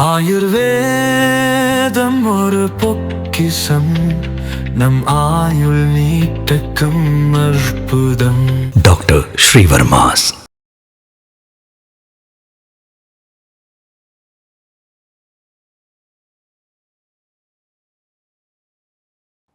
ஆயுர்வேதம் ஒரு பொக்கிஷம், நம் ஆயுள் நீட்டக்கும் அற்புதம். டாக்டர் ஸ்ரீவர்மாஸ்.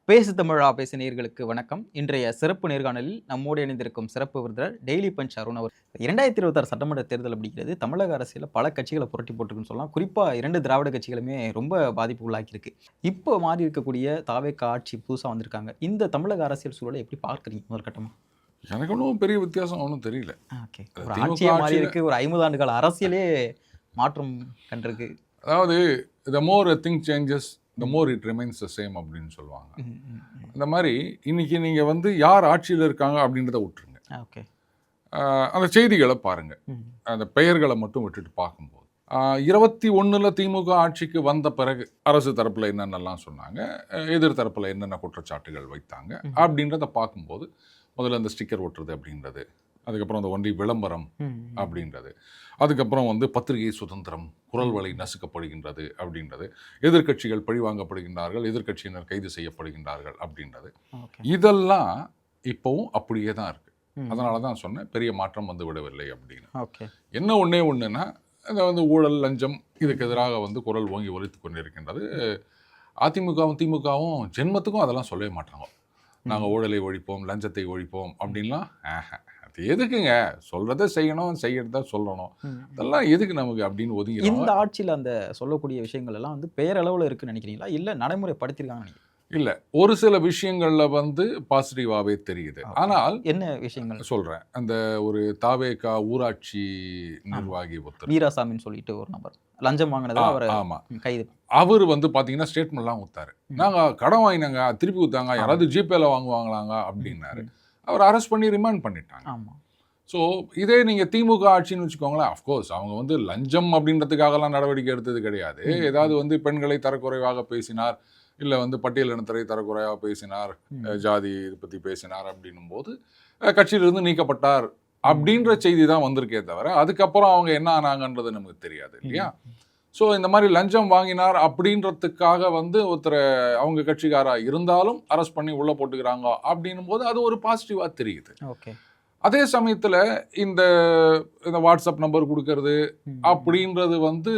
பேசு தமிழா பேசு நேயர்களுக்கு வணக்கம். இன்றைய சிறப்பு நேர்காணலில் நம்மோடு இணைந்திருக்கும் சிறப்பு விருந்தினர் டெய்லி பஞ்ச் அருண் அவர். 2026 சட்டமன்ற தேர்தல் அப்படிங்கிறது தமிழக அரசியல் பல கட்சிகளை புரட்டி போட்டுருக்குன்னு சொல்லலாம். குறிப்பாக 2 திராவிட கட்சிகளுமே ரொம்ப பாதிப்பு உள்ளாக்கியிருக்கு. இப்போ மாறி இருக்கக்கூடிய தாவேக ஆட்சி புதுசாக வந்திருக்காங்க. இந்த தமிழக அரசியல் சூழலை எப்படி பார்க்குறீங்க முதல் கட்டமாக? எனக்கு ஒன்றும் பெரிய வித்தியாசம் ஒன்றும் தெரியல. ஓகே, ஒரு ஆட்சியே மாறி இருக்கு. ஒரு 50 ஆண்டு கால அரசியலே மாற்றம் கண்டிருக்கு. அதாவது the more a thing changes, the more it remains the same அப்படின்னு சொல்லுவாங்க. அந்த மாதிரி இன்னைக்கு நீங்கள் வந்து யார் ஆட்சியில் இருக்காங்க அப்படின்றத விட்டுருங்க. ஓகே, அந்த செய்திகளை பாருங்க, அந்த பெயர்களை மட்டும் விட்டுட்டு பார்க்கும்போது 21 திமுக ஆட்சிக்கு வந்த பிறகு அரசு தரப்பில் என்னென்னலாம் சொன்னாங்க, எதிர் தரப்பில் என்னென்ன குற்றச்சாட்டுகள் வைத்தாங்க அப்படின்றத பார்க்கும்போது முதல்ல இந்த ஸ்டிக்கர் ஒட்டுறது அப்படின்றது, அதுக்கப்புறம் அந்த ஒன்லி விளம்பரம் அப்படின்றது, அதுக்கப்புறம் வந்து பத்திரிகை சுதந்திரம், குரல் வலை நசுக்கப்படுகின்றது அப்படின்றது, எதிர்கட்சிகள் பழிவாங்கப்படுகின்றார்கள், எதிர்கட்சியினர் கைது செய்யப்படுகின்றார்கள் அப்படின்றது, இதெல்லாம் இப்போவும் அப்படியே தான் இருக்கு. அதனால தான் சொன்னேன் பெரிய மாற்றம் வந்து விடவில்லை அப்படின்னு. என்ன ஒன்றுன்னா அதை வந்து ஊழல், லஞ்சம் இதுக்கு எதிராக வந்து குரல் ஓங்கி ஒலித்து கொண்டிருக்கின்றது. அதிமுகவும் திமுகவும் ஜென்மத்துக்கும் அதெல்லாம் சொல்லவே மாட்டாங்க. நாங்கள் ஊழலை ஒழிப்போம், லஞ்சத்தை ஒழிப்போம் அப்படின்லாம் அது எதுக்குங்க? சொல்றதை செய்யணும், செய்யறத சொல்லணும், அதெல்லாம் எதுக்கு நமக்கு அப்படின்னு ஒதுங்கி. இந்த ஆட்சியில் அந்த சொல்லக்கூடிய விஷயங்கள் எல்லாம் வந்து பேரளவில் இருக்குன்னு நினைக்கிறீங்களா, இல்லை நடைமுறைப்படுத்திருக்காங்க? இல்லை, ஒரு சில விஷயங்களில் வந்து பாசிட்டிவாகவே தெரியுது. ஆனால் என்ன விஷயங்கள் சொல்கிறேன். அந்த ஒரு தாவேகா ஊராட்சி நிர்வாகி ஒருத்தர் வீராசாமின்னு சொல்லிட்டு ஒரு நபர் லஞ்சம் வாங்கினது. ஆமாம், கைது. அவர் வந்து பார்த்தீங்கன்னா ஸ்டேட்மெண்ட்லாம் ஊத்தாரு. நாங்கள் கடன் வாங்கினாங்க, திருப்பி ஊத்தாங்க, யாராவது ஜிபேல வாங்குவாங்களாங்க அப்படின்னாரு. அவர் அரெஸ்ட் பண்ணி ரிமாண்ட் பண்ணிட்டாங்க. ஆமாம். ஸோ இதே நீங்கள் திமுக ஆட்சின்னு வச்சுக்கோங்களேன், அஃப்கோர்ஸ் அவங்க வந்து லஞ்சம் அப்படின்றதுக்காகலாம் நடவடிக்கை எடுத்தது கிடையாது. ஏதாவது வந்து பெண்களை தரக்குறைவாக பேசினார், இல்லை வந்து பட்டியலினத்தரை தரக்குறையாக பேசினார், ஜாதி இது பற்றி பேசினார் அப்படின்னும் போது கட்சியிலிருந்து நீக்கப்பட்டார் அப்படின்ற செய்தி தான் வந்திருக்கே தவிர அதுக்கப்புறம் அவங்க என்ன ஆனாங்கன்றது நமக்கு தெரியாது இல்லையா. ஸோ இந்த மாதிரி லஞ்சம் வாங்கினார் அப்படின்றதுக்காக வந்து ஒருத்தரை அவங்க கட்சிக்காராக இருந்தாலும் அரெஸ்ட் பண்ணி உள்ளே போட்டுக்கிறாங்க அப்படின்னும் போது அது ஒரு பாசிட்டிவாக தெரியுது. ஓகே. அதே சமயத்தில் இந்த வாட்ஸ்அப் நம்பர் கொடுக்கறது அப்படின்றது வந்து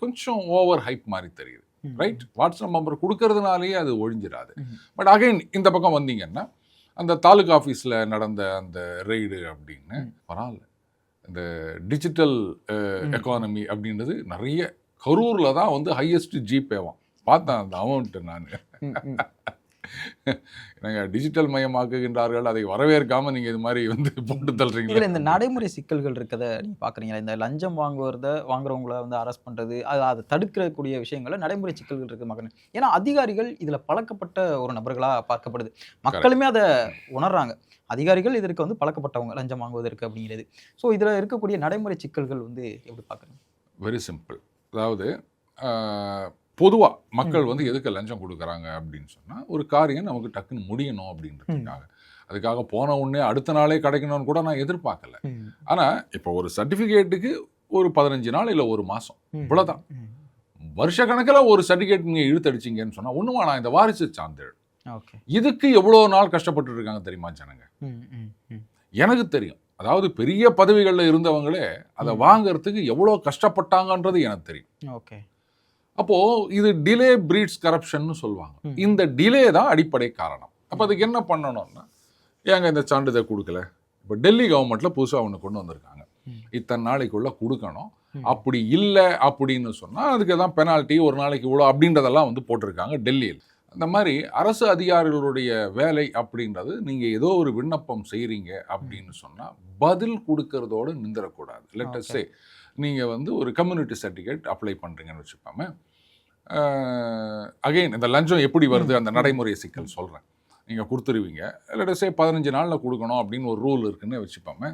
கொஞ்சம் ஓவர் ஹைப் மாதிரி தெரியுது. ரைட், வாட்ஸ்அப் நம்பர் கொடுக்கறதுனாலேயே அது ஒழிஞ்சிடாது. பட் அகைன் இந்த பக்கம் வந்தீங்கன்னா அந்த தாலுகா ஆஃபீஸில் நடந்த அந்த ரெய்டு அப்படின்னு பரவாயில்ல, இந்த டிஜிட்டல் எக்கானமி அப்படின்றது நிறைய கரூரில் தான் வந்து ஹையஸ்ட் ஜிபேவான் பார்த்தேன் அந்த அமௌண்ட்டு. நான் நாங்கள் டிஜிட்டல் மயமாக்குகின்றார்கள், அதை வரவேற்காமல் நீங்கள் இது மாதிரி வந்து போட்டு தள்ளுறீங்க. இதில் இந்த நடைமுறை சிக்கல்கள் இருக்கதை நீங்கள் பார்க்குறீங்களா? இந்த லஞ்சம் வாங்குறவங்கள வந்து அரெஸ்ட் பண்ணுறது, அதை தடுக்கக்கூடிய விஷயங்கள நடைமுறை சிக்கல்கள் இருக்குது மக்கள். ஏன்னா அதிகாரிகள் இதில் பழக்கப்பட்ட ஒரு நபர்களாக பார்க்கப்படுது. மக்களுமே அதை உணர்றாங்க. அதிகாரிகள் இதற்கு வந்து பழக்கப்பட்டவங்க லஞ்சம் வாங்குவதற்கு அப்படிங்கிறது. ஸோ இதில் இருக்கக்கூடிய நடைமுறை சிக்கல்கள் வந்து எப்படி பார்க்குறீங்க? Very simple. அதாவது பொதுவாக மக்கள் வந்து எதுக்கு லஞ்சம் கொடுக்குறாங்க அப்படின்னு சொன்னால், ஒரு காரியம் நமக்கு டக்குன்னு முடியணும் அப்படின்றதுக்காக. அதுக்காக போன உடனே அடுத்த நாளே கிடைக்கணும்னு கூட நான் எதிர்பார்க்கல. ஆனால் இப்போ ஒரு சர்டிஃபிகேட்டுக்கு ஒரு 15 நாள் இல்லை ஒரு மாதம் இவ்வளோதான். வருஷ கணக்கில் ஒரு சர்டிஃபிகேட் நீங்கள் இழுத்தடிச்சிங்கன்னு சொன்னால் ஒன்றுமா, நான் இந்த வாரிசு சான்றிதழ் இதுக்கு எவ்வளோ நாள் கஷ்டப்பட்டு இருக்காங்க தெரியுமா ஜனங்க? எனக்கு தெரியும். அதாவது பெரிய பதவிகளில் இருந்தவங்களே அதை வாங்கறதுக்கு எவ்வளோ கஷ்டப்பட்டாங்கன்றது எனக்கு தெரியும். ஓகே. அப்போது இது டிலே பிரீட்ஸ் கரப்ஷன்னு சொல்லுவாங்க. இந்த டிலே தான் அடிப்படை காரணம். அப்போ அதுக்கு என்ன பண்ணணும்னா, ஏங்க இந்த சான்றிதழ் கொடுக்கல? இப்போ டெல்லி கவர்மெண்ட்டில் புதுசாக ஒன்று கொண்டு வந்திருக்காங்க, இத்தனை நாளைக்குள்ளே கொடுக்கணும். அப்படி இல்லை அப்படின்னு சொன்னால் அதுக்கு தான் பெனால்ட்டி, ஒரு நாளைக்கு இவ்வளோ அப்படின்றதெல்லாம் வந்து போட்டிருக்காங்க டெல்லியில். அந்த மாதிரி அரசு அதிகாரிகளுடைய வேலை அப்படின்றது, நீங்கள் ஏதோ ஒரு விண்ணப்பம் செய்கிறீங்க அப்படின்னு சொன்னால் பதில் கொடுக்கறதோடு நிந்திரக்கூடாது. லெட் அஸ் சே நீங்கள் வந்து ஒரு கம்யூனிட்டி சர்டிஃபிகேட் அப்ளை பண்ணுறீங்கன்னு வச்சுப்பாங்க. அகெயின் இந்த லஞ்சம் எப்படி வருது அந்த நடைமுறை சிக்கல் சொல்கிறேன். நீங்கள் கொடுத்துருவீங்க, லெட் அஸ் சே 15 நாளில் கொடுக்கணும் அப்படின்னு ஒரு ரூல் இருக்குன்னு வச்சுப்பாங்க.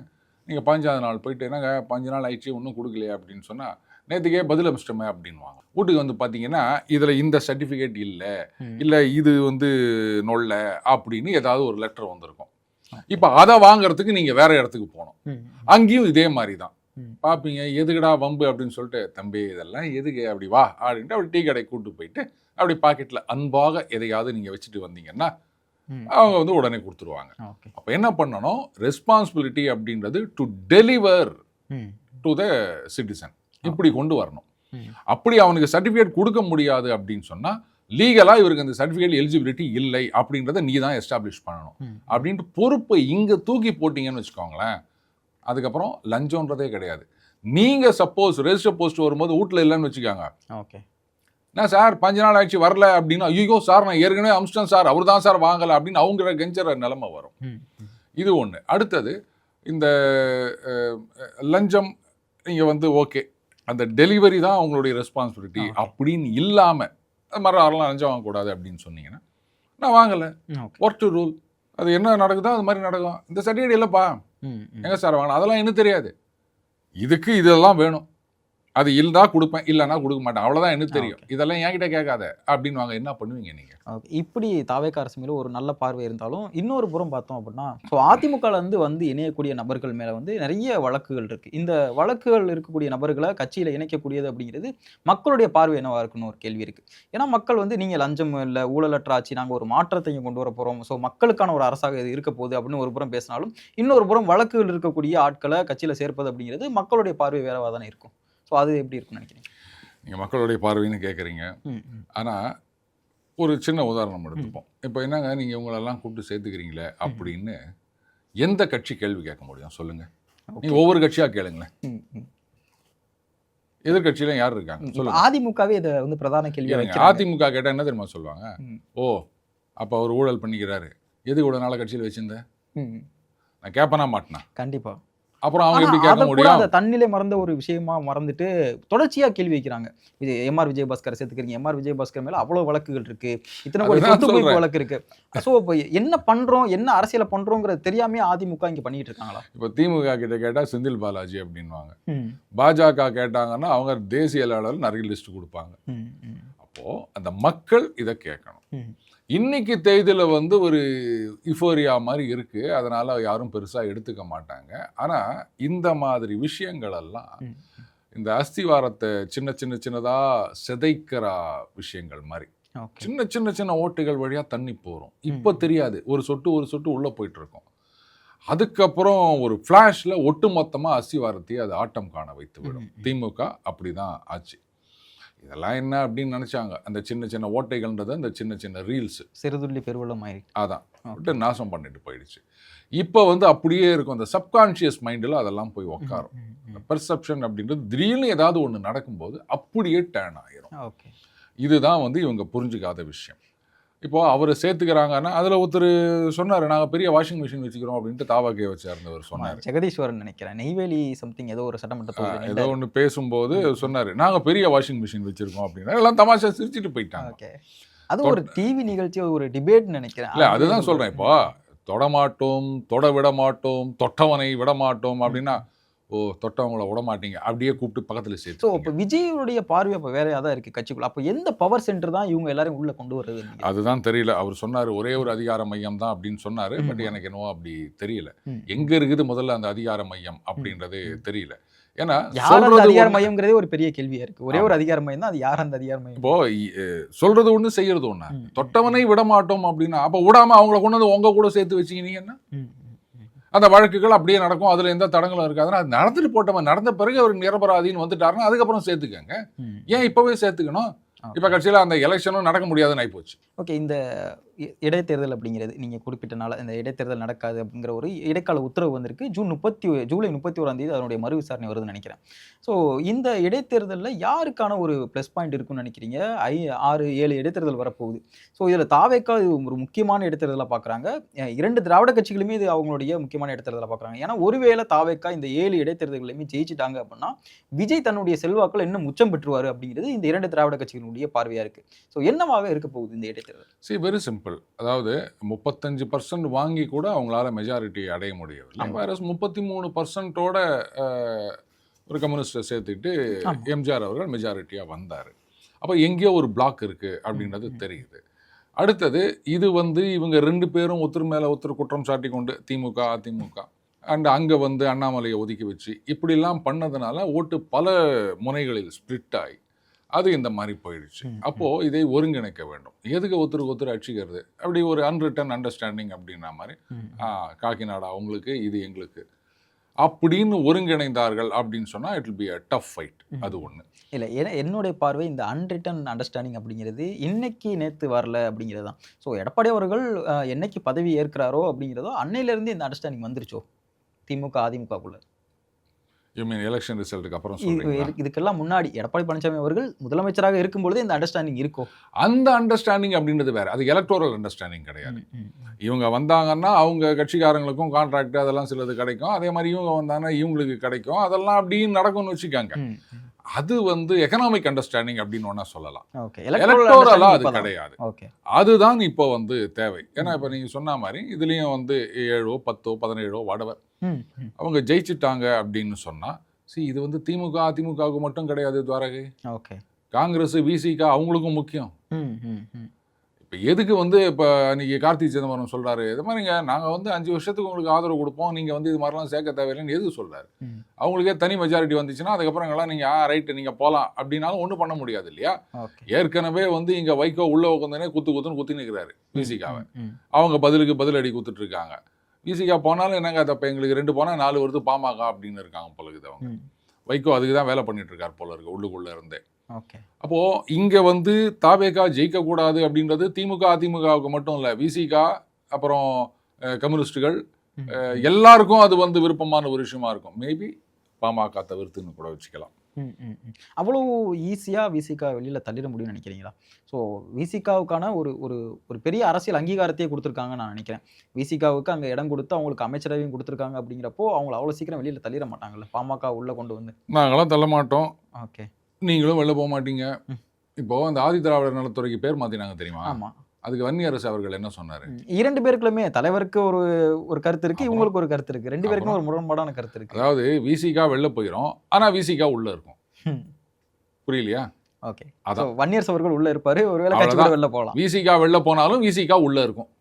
நீங்கள் 15ஆவது நாள் போயிட்டு என்னங்க 15 நாள் ஆயிடுச்சு ஒன்றும் கொடுக்கலையா அப்படின்னு சொன்னால், நேற்றுக்கே பதில் அமிச்சிட்டோமே அப்படின்வாங்க. வீட்டுக்கு வந்து பார்த்தீங்கன்னா இதில் இந்த சர்டிஃபிகேட் இல்லை இது வந்து நொல்ல அப்படின்னு ஏதாவது ஒரு லெட்டர் வந்திருக்கும். இப்போ அதை வாங்குறதுக்கு நீங்கள் வேற இடத்துக்கு போகணும். அங்கேயும் இதே மாதிரி தான். பார்ப்பீங்க, எதுக்குடா வம்பு அப்படின்னு சொல்லிட்டு, தம்பி இதெல்லாம் எதுக்கு அப்படி வா அப்படின்ட்டு அப்படி டீ கடை கூட்டு போயிட்டு அப்படி பாக்கெட்டில் அன்பாக எதையாவது நீங்கள் வச்சுட்டு வந்தீங்கன்னா அவங்க வந்து உடனே கொடுத்துருவாங்க. அப்போ என்ன பண்ணணும், ரெஸ்பான்சிபிலிட்டி அப்படின்றது to deliver to the citizen, இப்படி கொண்டு வரணும். அப்படி அவனுக்கு சர்டிஃபிகேட் கொடுக்க முடியாது அப்படின்னு சொன்னால் லீகலாக இவருக்கு அந்த சர்டிஃபிகேட் எலிஜிபிலிட்டி இல்லை அப்படின்றத நீ தான் எஸ்டாப்ளிஷ் பண்ணணும் அப்படின்ட்டு பொறுப்பை இங்கே தூக்கி போட்டிங்கன்னு வச்சுக்கோங்களேன், அதுக்கப்புறம் லஞ்சம்ன்றதே கிடையாது. நீங்கள் சப்போஸ் ரெஜிஸ்டர் போஸ்ட் வரும்போது வீட்டில் இல்லைன்னு வச்சுக்காங்க, ஓகே நான் சார் 5 நாள் ஆயிடுச்சு வரல அப்படின்னா, ஐயோ சார் நான் ஏற்கனவே அமிச்சிட்டேன் சார், அவர் தான் சார் வாங்கலை அப்படின்னு அவங்க கெஞ்சற நிலைமை வரும். இது ஒன்று. அடுத்தது இந்த லஞ்சம் நீங்கள் வந்து ஓகே அந்த டெலிவரி தான் அவங்களுடைய ரெஸ்பான்சிபிலிட்டி அப்படின்னு இல்லாமல் அது மாதிரி யாரெல்லாம் லஞ்சம் வாங்கக்கூடாது அப்படின்னு சொன்னீங்கன்னா, நான் வாங்கலை, ஒர்க் டு ரூல், அது என்ன நடக்குதோ அது மாதிரி நடக்கும். இந்த சர்டிஃபிகேட் இல்லைப்பா எங்கே சார் வாங்கணும், அதெல்லாம் இன்னும் தெரியாது, இதுக்கு இதெல்லாம் வேணும், அது இருந்தா கொடுப்பேன், இல்லைன்னா கொடுக்க மாட்டேன், அவ்வளோதான் எனக்கு தெரியும், இதெல்லாம் என்கிட்ட கேட்காத அப்படின்னு வாங்க. என்ன பண்ணுவீங்க நீங்கள்? இப்படி தாவேக அரசு மேலே ஒரு நல்ல பார்வை இருந்தாலும் இன்னொரு புறம் பார்த்தோம் அப்படின்னா, ஸோ அதிமுகலேருந்து வந்து இணையக்கூடிய நபர்கள் மேலே வந்து நிறைய வழக்குகள் இருக்குது. இந்த வழக்குகள் இருக்கக்கூடிய நபர்களை கட்சியில் இணைக்கக்கூடியது அப்படிங்கிறது மக்களுடைய பார்வை என்னவா இருக்குன்னு ஒரு கேள்வி இருக்குது. ஏன்னா மக்கள் வந்து நீங்கள் லஞ்சம் இல்லை, ஊழலற்ற ஆட்சி, நாங்கள் ஒரு மாற்றத்தை கொண்டு வர போகிறோம், ஸோ மக்களுக்கான ஒரு அரசாக இது இருக்க போகுது அப்படின்னு ஒரு புறம் பேசினாலும், இன்னொரு புறம் வழக்குகள் இருக்கக்கூடிய ஆட்களை கட்சியில் சேர்ப்பது அப்படிங்கிறது மக்களுடைய பார்வை வேறவா தானே இருக்கும். ஸோ அது எப்படி இருக்குன்னு நினைக்கிறீங்க? நீங்கள் மக்களுடைய பார்வைன்னு கேட்குறீங்க, ஆனால் ஒரு சின்ன உதாரணம் எடுத்துப்போம். இப்போ என்னங்க நீங்கள் இவங்களெல்லாம் கூப்பிட்டு சேர்த்துக்கிறீங்களே அப்படின்னு எந்த கட்சி கேள்வி கேட்க முடியும் சொல்லுங்கள்? நீங்கள் ஒவ்வொரு கட்சியாக கேளுங்களேன். எதிர்கட்சியில யார் இருக்காங்க சொல்லுங்க. அதிமுகவே இதை வந்து பிரதான கேள்வி. அதிமுக கேட்டால் என்ன தெரியுமா சொல்லுவாங்க, ஓ அப்போ அவர் ஊழல் பண்ணிக்கிறாரு, எது கூட நாளை கட்சியில் வச்சிருந்தேன் நான் கேட்பனா மாட்டேனா? கண்டிப்பாக. அப்புறம் அவங்க எப்படி கேட்க முடியும்? அந்த தண்ணிலே மறந்த ஒரு விஷயமா மறந்துட்டு தொடர்ச்சியா கேள்வி வைக்கிறாங்க. எம்ஆர் விஜயபாஸ்கர் சேர்த்துக்கிறீங்க, எம்ஆர் விஜயபாஸ்கர் மேல அவ்வளவு வழக்குகள் இருக்கு, இத்தனை கோடி சொத்து குவிப்பு வழக்கு இருக்கு. சோ இப்போ என்ன பண்றோம், என்ன அரசியல பண்றோங்கிறது தெரியாம அதிமுக இங்க பண்ணிட்டு இருக்காங்களா? இப்போ திமுக கிட்ட கேட்டா செந்தில் பாலாஜி அப்படின்வாங்க, பாஜக கேட்டாங்கன்னா அவங்க தேசிய அளவில் நிறைய லிஸ்ட் கொடுப்பாங்க. அப்போ அந்த மக்கள் இதை கேட்கணும். இன்னைக்கு தேதியில் வந்து ஒரு யுஃபோரியா மாதிரி இருக்கு, அதனால யாரும் பெருசா எடுத்துக்க மாட்டாங்க. ஆனா இந்த மாதிரி விஷயங்கள் எல்லாம் இந்த அஸ்திவாரத்தை சின்ன சின்ன சின்னதா சிதைக்கிற விஷயங்கள் மாதிரி சின்ன சின்ன சின்ன ஓட்டுகள் வழியா தண்ணி போறோம். இப்போ தெரியாது, ஒரு சொட்டு உள்ள போயிட்டு இருக்கோம். அதுக்கப்புறம் ஒரு ஃபிளாஷ்ல ஒட்டு மொத்தமா அஸ்திவாரத்தையே அது ஆட்டம் காண வைத்து விடும். திமுக அப்படிதான் ஆச்சு. இதெல்லாம் என்ன அப்படின்னு நினைச்சாங்க, அந்த சின்ன சின்ன ஓட்டைகள்ன்றது அந்த சின்ன சின்ன ரீல்ஸ் சிறுதுள்ளி பெருவெள்ளம் ஆயிடுச்சு, அதான் நாசம் பண்ணிட்டு போயிடுச்சு. இப்போ வந்து அப்படியே இருக்கும், அந்த சப்கான்ஷியஸ் மைண்டில் அதெல்லாம் போய் உட்காரும். அந்த பெர்செப்ஷன் அப்படின்றது திடீர்னு ஏதாவது ஒன்று நடக்கும்போது அப்படியே டேர்ன் ஆயிரும். இதுதான் வந்து இவங்க புரிஞ்சுக்காத விஷயம். இப்போ அவரை சேர்த்துக்கிறாங்கன்னா அதில் ஒருத்தர் சொன்னார், நாங்கள் பெரிய வாஷிங் மிஷின் வச்சுக்கிறோம் அப்படின்ட்டு தாவாக்கே வச்சிருந்தவர் சொன்னார். ஜெகதீஸ்வரன் நினைக்கிறேன், நெய்வேலி சம்திங் ஏதோ ஒரு சட்டமன்ற ஏதோ ஒன்று பேசும்போது சொன்னார், நாங்கள் பெரிய வாஷிங் மிஷின் வச்சிருக்கோம் அப்படின்னா எல்லாம் தமாஷா சிரிச்சுட்டு போயிட்டாங்க. அது ஒரு டிவி நிகழ்ச்சி, ஒரு டிபேட் நினைக்கிறேன். இல்லை அதுதான் சொல்கிறேன், இப்போ தொடமாட்டோம், தொட விட மாட்டோம், தொட்டவனை விட மாட்டோம் அப்படின்னா, ஓ தொட்டவங்களை விட மாட்டீங்க, அப்படியே கூப்பிட்டு பக்கத்தில் சேர்த்து. ஸோ இப்போ விஜயுடைய பார்வை அப்போ வேறையாக தான் இருக்குது கட்சிக்குள்ள. அப்போ எந்த பவர் சென்டர் தான் இவங்க எல்லாரும் உள்ளே கொண்டு வர்றது? அதுதான் தெரியல. அவர் சொன்னார் ஒரே ஒரு அதிகார மையம் தான் அப்படின்னு சொன்னார். பட் எனக்கு என்னவோ அப்படி தெரியல, எங்கே இருக்குது முதல்ல அந்த அதிகார மையம் அப்படின்றது தெரியல. ஏன்னா அதிகார மையம்ங்கிறதே ஒரு பெரிய கேள்வியா இருக்கு. ஒரே ஒரு அதிகார மையம் தான், அது யார் அந்த அதிகார மையம்? இப்போ சொல்றது ஒண்ணு செய்யறது ஒண்ணு. தொட்டவனை விட மாட்டோம் அப்படின்னா அப்ப விடாம அவங்கள கொண்டு வந்து உங்க கூட சேர்த்து வச்சுக்கினீங்கன்னா அந்த வழக்குகள் அப்படியே நடக்கும், அதுல எந்த தடங்களும் இருக்காதுன்னா அது நடந்துட்டு போட்டவன் நடந்த பிறகு அவர் நிரபராதின்னு வந்துட்டாருன்னா அதுக்கப்புறம் சேர்த்துக்கங்க. ஏன் இப்பவே சேர்த்துக்கணும்? இப்ப கட்சியில அந்த எலெக்ஷனும் நடக்க முடியாதுன்னு ஆயிப்போச்சு. ஓகே, இந்த இடைத்தேர்தல் அப்படிங்கிறது நீங்கள் குறிப்பிட்டனால இந்த இடைத்தேர்தல் நடக்காது அப்படிங்கிற ஒரு இடைக்கால உத்தரவு வந்திருக்கு. ஜூலை 31 அதனுடைய மறு விசாரணை வருதுன்னு நினைக்கிறேன். ஸோ இந்த இடைத்தேர்தலில் யாருக்கான ஒரு ப்ளஸ் பாயிண்ட் இருக்குன்னு நினைக்கிறீங்க? 6-7 இடைத்தேர்தல் வரப்போகுது. ஸோ இதில் தாவேக்கா இது ஒரு முக்கியமான இடைத்தேர்தலாக பார்க்குறாங்க. 2 திராவிட கட்சிகளுமே இது அவங்களுடைய முக்கியமான இடைத்தேர்தலாக பார்க்குறாங்க. ஏன்னா ஒருவேளை தாவேக்கா இந்த 7 இடைத்தேர்தல்களையுமே ஜெயிச்சிட்டாங்க அப்படின்னா விஜய் தன்னுடைய செல்வாக்கள் இன்னும் உச்சம் பெற்றுவார் அப்படிங்கிறது இந்த 2 திராவிட கட்சிகளுடைய பார்வையாக இருக்குது. ஸோ என்னவாக இருக்க போகுது இந்த இடைத்தேர்தல்? சரி, வெரி சிம்பிள். அதாவது 35% வாங்கி கூட அவங்களால மெஜாரிட்டி அடைய முடியவில்லை. வேற 33%ஓட ஒரு கம்யூனிஸ்டை சேர்த்துக்கிட்டு எம்ஜிஆர் அவர்கள் மெஜாரிட்டியாக வந்தார். அப்போ எங்கேயோ ஒரு பிளாக் இருக்குது அப்படின்றது தெரியுது. அடுத்தது இது வந்து இவங்க 2 பேரும் ஒருத்தர் மேலே ஒருத்தர் குற்றம் சாட்டி கொண்டு திமுக அதிமுக அண்ட் அங்கே வந்து அண்ணாமலையை ஒதுக்கி வச்சு இப்படிலாம் பண்ணதுனால ஓட்டு பல முனைகளில் ஸ்பிளிட் ஆகி அது இந்த மாதிரி போயிடுச்சு. அப்போது இதை ஒருங்கிணைக்க வேண்டும். எதுக்கு ஒருத்தருக்கு ஒருத்தர் அடிச்சுக்கிறது? அப்படி ஒரு அன்ரிட்டன் அண்டர்ஸ்டாண்டிங் அப்படின்னா மாதிரி காக்கிநாடா அவங்களுக்கு இது எங்களுக்கு அப்படின்னு ஒருங்கிணைந்தார்கள் அப்படின்னு சொன்னால் it will be a tough fight. அது ஒன்று இல்லை. ஏன்னா என்னுடைய பார்வை இந்த அன்ரிட்டன் அண்டர்ஸ்டாண்டிங் அப்படிங்கிறது இன்னைக்கு நேற்று வரல அப்படிங்கிறது தான். ஸோ எடப்பாடி அவர்கள் என்னைக்கு பதவி ஏற்கிறாரோ அப்படிங்கிறதோ அன்னையிலேருந்து இந்த அண்டர்ஸ்டாண்டிங் வந்துருச்சோ திமுக அதிமுகக்குள்ள? யூ மீன் எலெக்ஷன் ரிசல்ட்டுக்கு அப்புறம் சொல்றீங்களா? இதுக்கெல்லாம் முன்னாடி எடப்பாடி பழனிசாமி அவர்கள் முதலமைச்சராக இருக்கும்பொழுது இந்த அண்டர்ஸ்டாண்டிங் இருக்கோ? அந்த அண்டர்ஸ்டாண்டிங் அப்படின்றது வேற. அது எலக்டோரல் அண்டர்ஸ்டாண்டிங் கிடையாது. இவங்க வந்தாங்கன்னா அவங்க கட்சிக்காரங்களுக்கும் கான்ட்ராக்ட் அதெல்லாம் சிலது கிடைக்கும். அதே மாதிரி இவங்க வந்தாங்கன்னா இவங்களுக்கு கிடைக்கும். அதெல்லாம் அப்படின்னு நடக்கும்னு வச்சுக்காங்க. அது வந்து எக்கனாமிக் அண்டர்ஸ்டாண்டிங் அப்படின்னு ஒன்றா சொல்லலாம். எலக்டோரலா அது கிடையாது. அதுதான் இப்போ வந்து தேவை. ஏன்னா இப்போ நீங்கள் சொன்ன மாதிரி இதுலேயும் வந்து 7 10 17 வடவர் அவங்க ஜெயிச்சுட்டாங்க அப்படின்னு சொன்னா இது வந்து திமுக அதிமுகவுக்கு மட்டும் கிடையாது துவாரகை. காங்கிரஸ் விசிக அவங்களுக்கும் முக்கியம். இப்போ எதுக்கு வந்து இப்போ இன்னைக்கு கார்த்தி சிதம்பரம் சொல்றாரு இது மாதிரிங்க நாங்கள் வந்து 5 வருஷத்துக்கு உங்களுக்கு ஆதரவு கொடுப்போம், நீங்கள் வந்து இது மாதிரிலாம் சேர்க்க தேவையில்லைன்னு எது சொல்றாரு? அவங்களுக்கே தனி மெஜாரிட்டி வந்துச்சுன்னா அதுக்கப்புறம் எல்லாம் நீங்கள் ரைட்டு நீங்கள் போகலாம் அப்படின்னாலும் ஒன்றும் பண்ண முடியாது இல்லையா? ஏற்கனவே வந்து இங்கே வைகோ உள்ள உட்காந்துனே குத்துன்னு குத்தி நிற்கிறாரு விசிகாவை. அவங்க பதிலுக்கு பதிலடி குத்துட்டு இருக்காங்க. விசிகா போனாலும் என்னங்க அதை இப்போ எங்களுக்கு 2 போனால் 4 வருது பாமக அப்படின்னு இருக்காங்க போல இருக்குது. அவங்க வைகோ அதுக்கு தான் வேலை பண்ணிட்டு இருக்காரு போல இருக்கு உள்ளுக்குள்ளே இருந்தே. அப்போ இங்க வந்து தாவேகா ஜெயிக்க கூடாது அப்படின்றது திமுக அதிமுகவுக்கு மட்டும் இல்ல, விசிகா அப்புறம் கம்யூனிஸ்டுகள் எல்லாருக்கும் அது வந்து விருப்பமான ஒரு விஷயமா இருக்கும். மேபி பாமக தவிர்த்துன்னு கூட வச்சுக்கலாம். அவ்வளோ ஈஸியா விசிகா வெளியில தள்ளிட முடியும்னு நினைக்கிறீங்களா? ஸோ விசிகாவுக்கான ஒரு ஒரு ஒரு பெரிய அரசியல் அங்கீகாரத்தையே கொடுத்துருக்காங்கன்னு நான் நினைக்கிறேன். விசிகாவுக்கு அங்கே இடம் கொடுத்து அவங்களுக்கு அமைச்சரவையும் கொடுத்துருக்காங்க. அப்படிங்கிறப்போ அவங்கள அவ்வளோ சீக்கிரம் வெளியில தள்ளிட மாட்டாங்கல்ல பாமக உள்ள கொண்டு வந்து? நாங்களாம் தள்ள மாட்டோம். ஓகே, நீங்களும் வெளில போக மாட்டீங்க. இப்போ அந்த ஆதி திராவிடர் நலத்துறைக்கு பேர் மாத்தினாங்க தெரியுமா? ஆமா. அதுக்கு வன்னியரசு அவர்கள் என்ன சொன்னாரு? 2 பேருக்குமே தலைவருக்கு ஒரு கருத்து இருக்கு, இவங்களுக்கு ஒரு கருத்து இருக்கு. 2 பேருக்கும் ஒரு முரண்பாடான கருத்து இருக்கு. அதாவது விசிகா வெளில போயிடும், ஆனா விசிகா உள்ள இருக்கும். புரியலையா? ஓகே, அதான் வன்னியரசு அவர்கள் உள்ள இருப்பாரு, ஒருவேளை கட்சி கூட வெளில போகலாம். விசிகா வெளில போனாலும் விசிகா உள்ள இருக்கும்.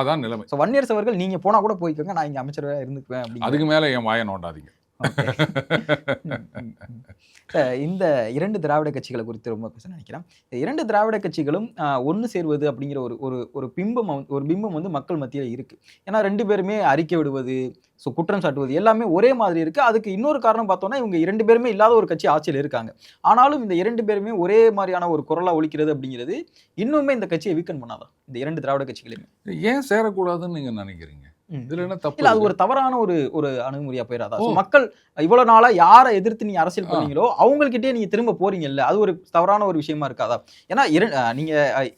அதான் நிலைமை. ஸோ வன்னியரசு அவர்கள் நீங்க போனா கூட போய்க்கோங்க, நான் இங்க அமைச்சரவையா இருந்துக்குவேன் அப்படி. அதுக்கு மேல என் வாயை நோண்டாதீங்க. இந்த 2 திராவிட கட்சிகளை குறித்து ரொம்ப பேச நினைக்கிறேன். 2 திராவிட கட்சிகளும் ஒன்று சேர்வது அப்படிங்கிற ஒரு பிம்பம் வந்து மக்கள் மத்தியில் இருக்கு. ஏன்னா 2 பேருமே அறிக்கை விடுவது, ஸோ குற்றம் சாட்டுவது எல்லாமே ஒரே மாதிரி இருக்கு. அதுக்கு இன்னொரு காரணம் பார்த்தோம்னா இவங்க 2 பேருமே இல்லாத ஒரு கட்சி ஆட்சியில் இருக்காங்க. ஆனாலும் இந்த 2 பேருமே ஒரே மாதிரியான ஒரு குரலா ஒலிக்கிறது அப்படிங்கிறது இன்னுமே இந்த கட்சியை வீக்கன் பண்ணாதான் இந்த 2 திராவிட கட்சிகளையுமே? ஏன் சேரக்கூடாதுன்னு நீங்க நினைக்கிறீங்க? இதுல என்ன தப்பு? இல்ல, அது ஒரு தவறான ஒரு அணுகுமுறையா போயிடாதா? மக்கள் இவ்வளவு நாளா யாரை எதிர்த்து நீங்க அரசியல் பண்ணீங்களோ அவங்ககிட்டயே நீங்க திரும்ப போறீங்கல்ல, அது ஒரு தவறான ஒரு விஷயமா இருக்காதா? ஏன்னா நீங்க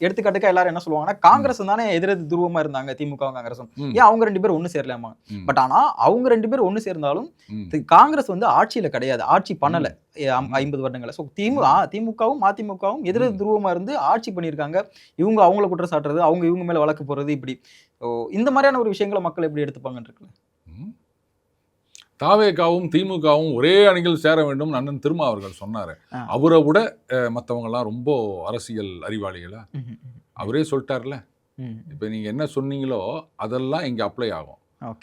எடுத்துக்காட்டுக்கா எல்லாரும் என்ன சொல்லுவாங்கன்னா காங்கிரஸ் தானே எதிரெது துருவமா இருந்தாங்க, திமுக காங்கிரஸும், ஏன் அவங்க 2 பேரும் ஒண்ணு சேரலாமா? பட் ஆனா அவங்க 2 பேரும் ஒண்ணு சேர்ந்தாலும் காங்கிரஸ் வந்து ஆட்சியில கிடையாது, ஆட்சி பண்ணல 50 வருடங்கள. ஸோ திமுகவும் அதிமுகவும் எதிரெது துருவமா இருந்து ஆட்சி பண்ணியிருக்காங்க. இவங்க அவங்கள குற்றம் சாட்டுறது, அவங்க இவங்க மேல வழக்கு போடுறது, இப்படி இந்த மாதிரியான ஒரு விஷயங்களை மக்கள் எப்படி எடுத்துப்பாங்கன்னு இருக்குல்ல. தாவேகாவும் திமுகவும் ஒரே அணியில் சேர வேண்டும் அண்ணன் திருமா அவர்கள் சொன்னாரு. அவரை விட மற்றவங்க எல்லாம் ரொம்ப அரசியல் அறிவாளிகளா அவரே சொல்லிட்டார்ல. இப்ப நீங்க என்ன சொன்னீங்களோ அதெல்லாம் இங்க அப்ளை ஆகும்.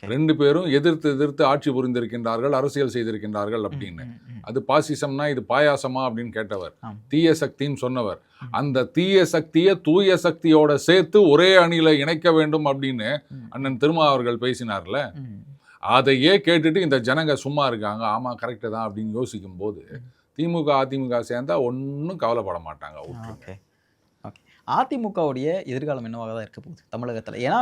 2 பேரும் எதிர்த்து ஆட்சி புரிந்திருக்கின்றார்கள், அரசியல் செய்திருக்கின்றார்கள் அப்படின்னு. அது பாசிசம்னா இது பாயாசமா அப்படின்னு கேட்டவர், தீய சக்தின்னு சொன்னவர், அந்த தீய சக்தியை தூய சக்தியோட சேர்த்து ஒரே அணியில இணைக்க வேண்டும் அப்படின்னு அண்ணன் திருமா அவர்கள் பேசினார்ல. அதையே கேட்டுட்டு இந்த ஜனங்க சும்மா இருக்காங்க. ஆமா கரெக்டு தான் அப்படின்னு யோசிக்கும் போது திமுக அதிமுக சேர்ந்தா ஒன்றும் கவலைப்பட மாட்டாங்க. அதிமுகவுடைய எதிர்காலம் என்னவாக தான் இருக்க போகுது தமிழகத்தில்? ஏன்னா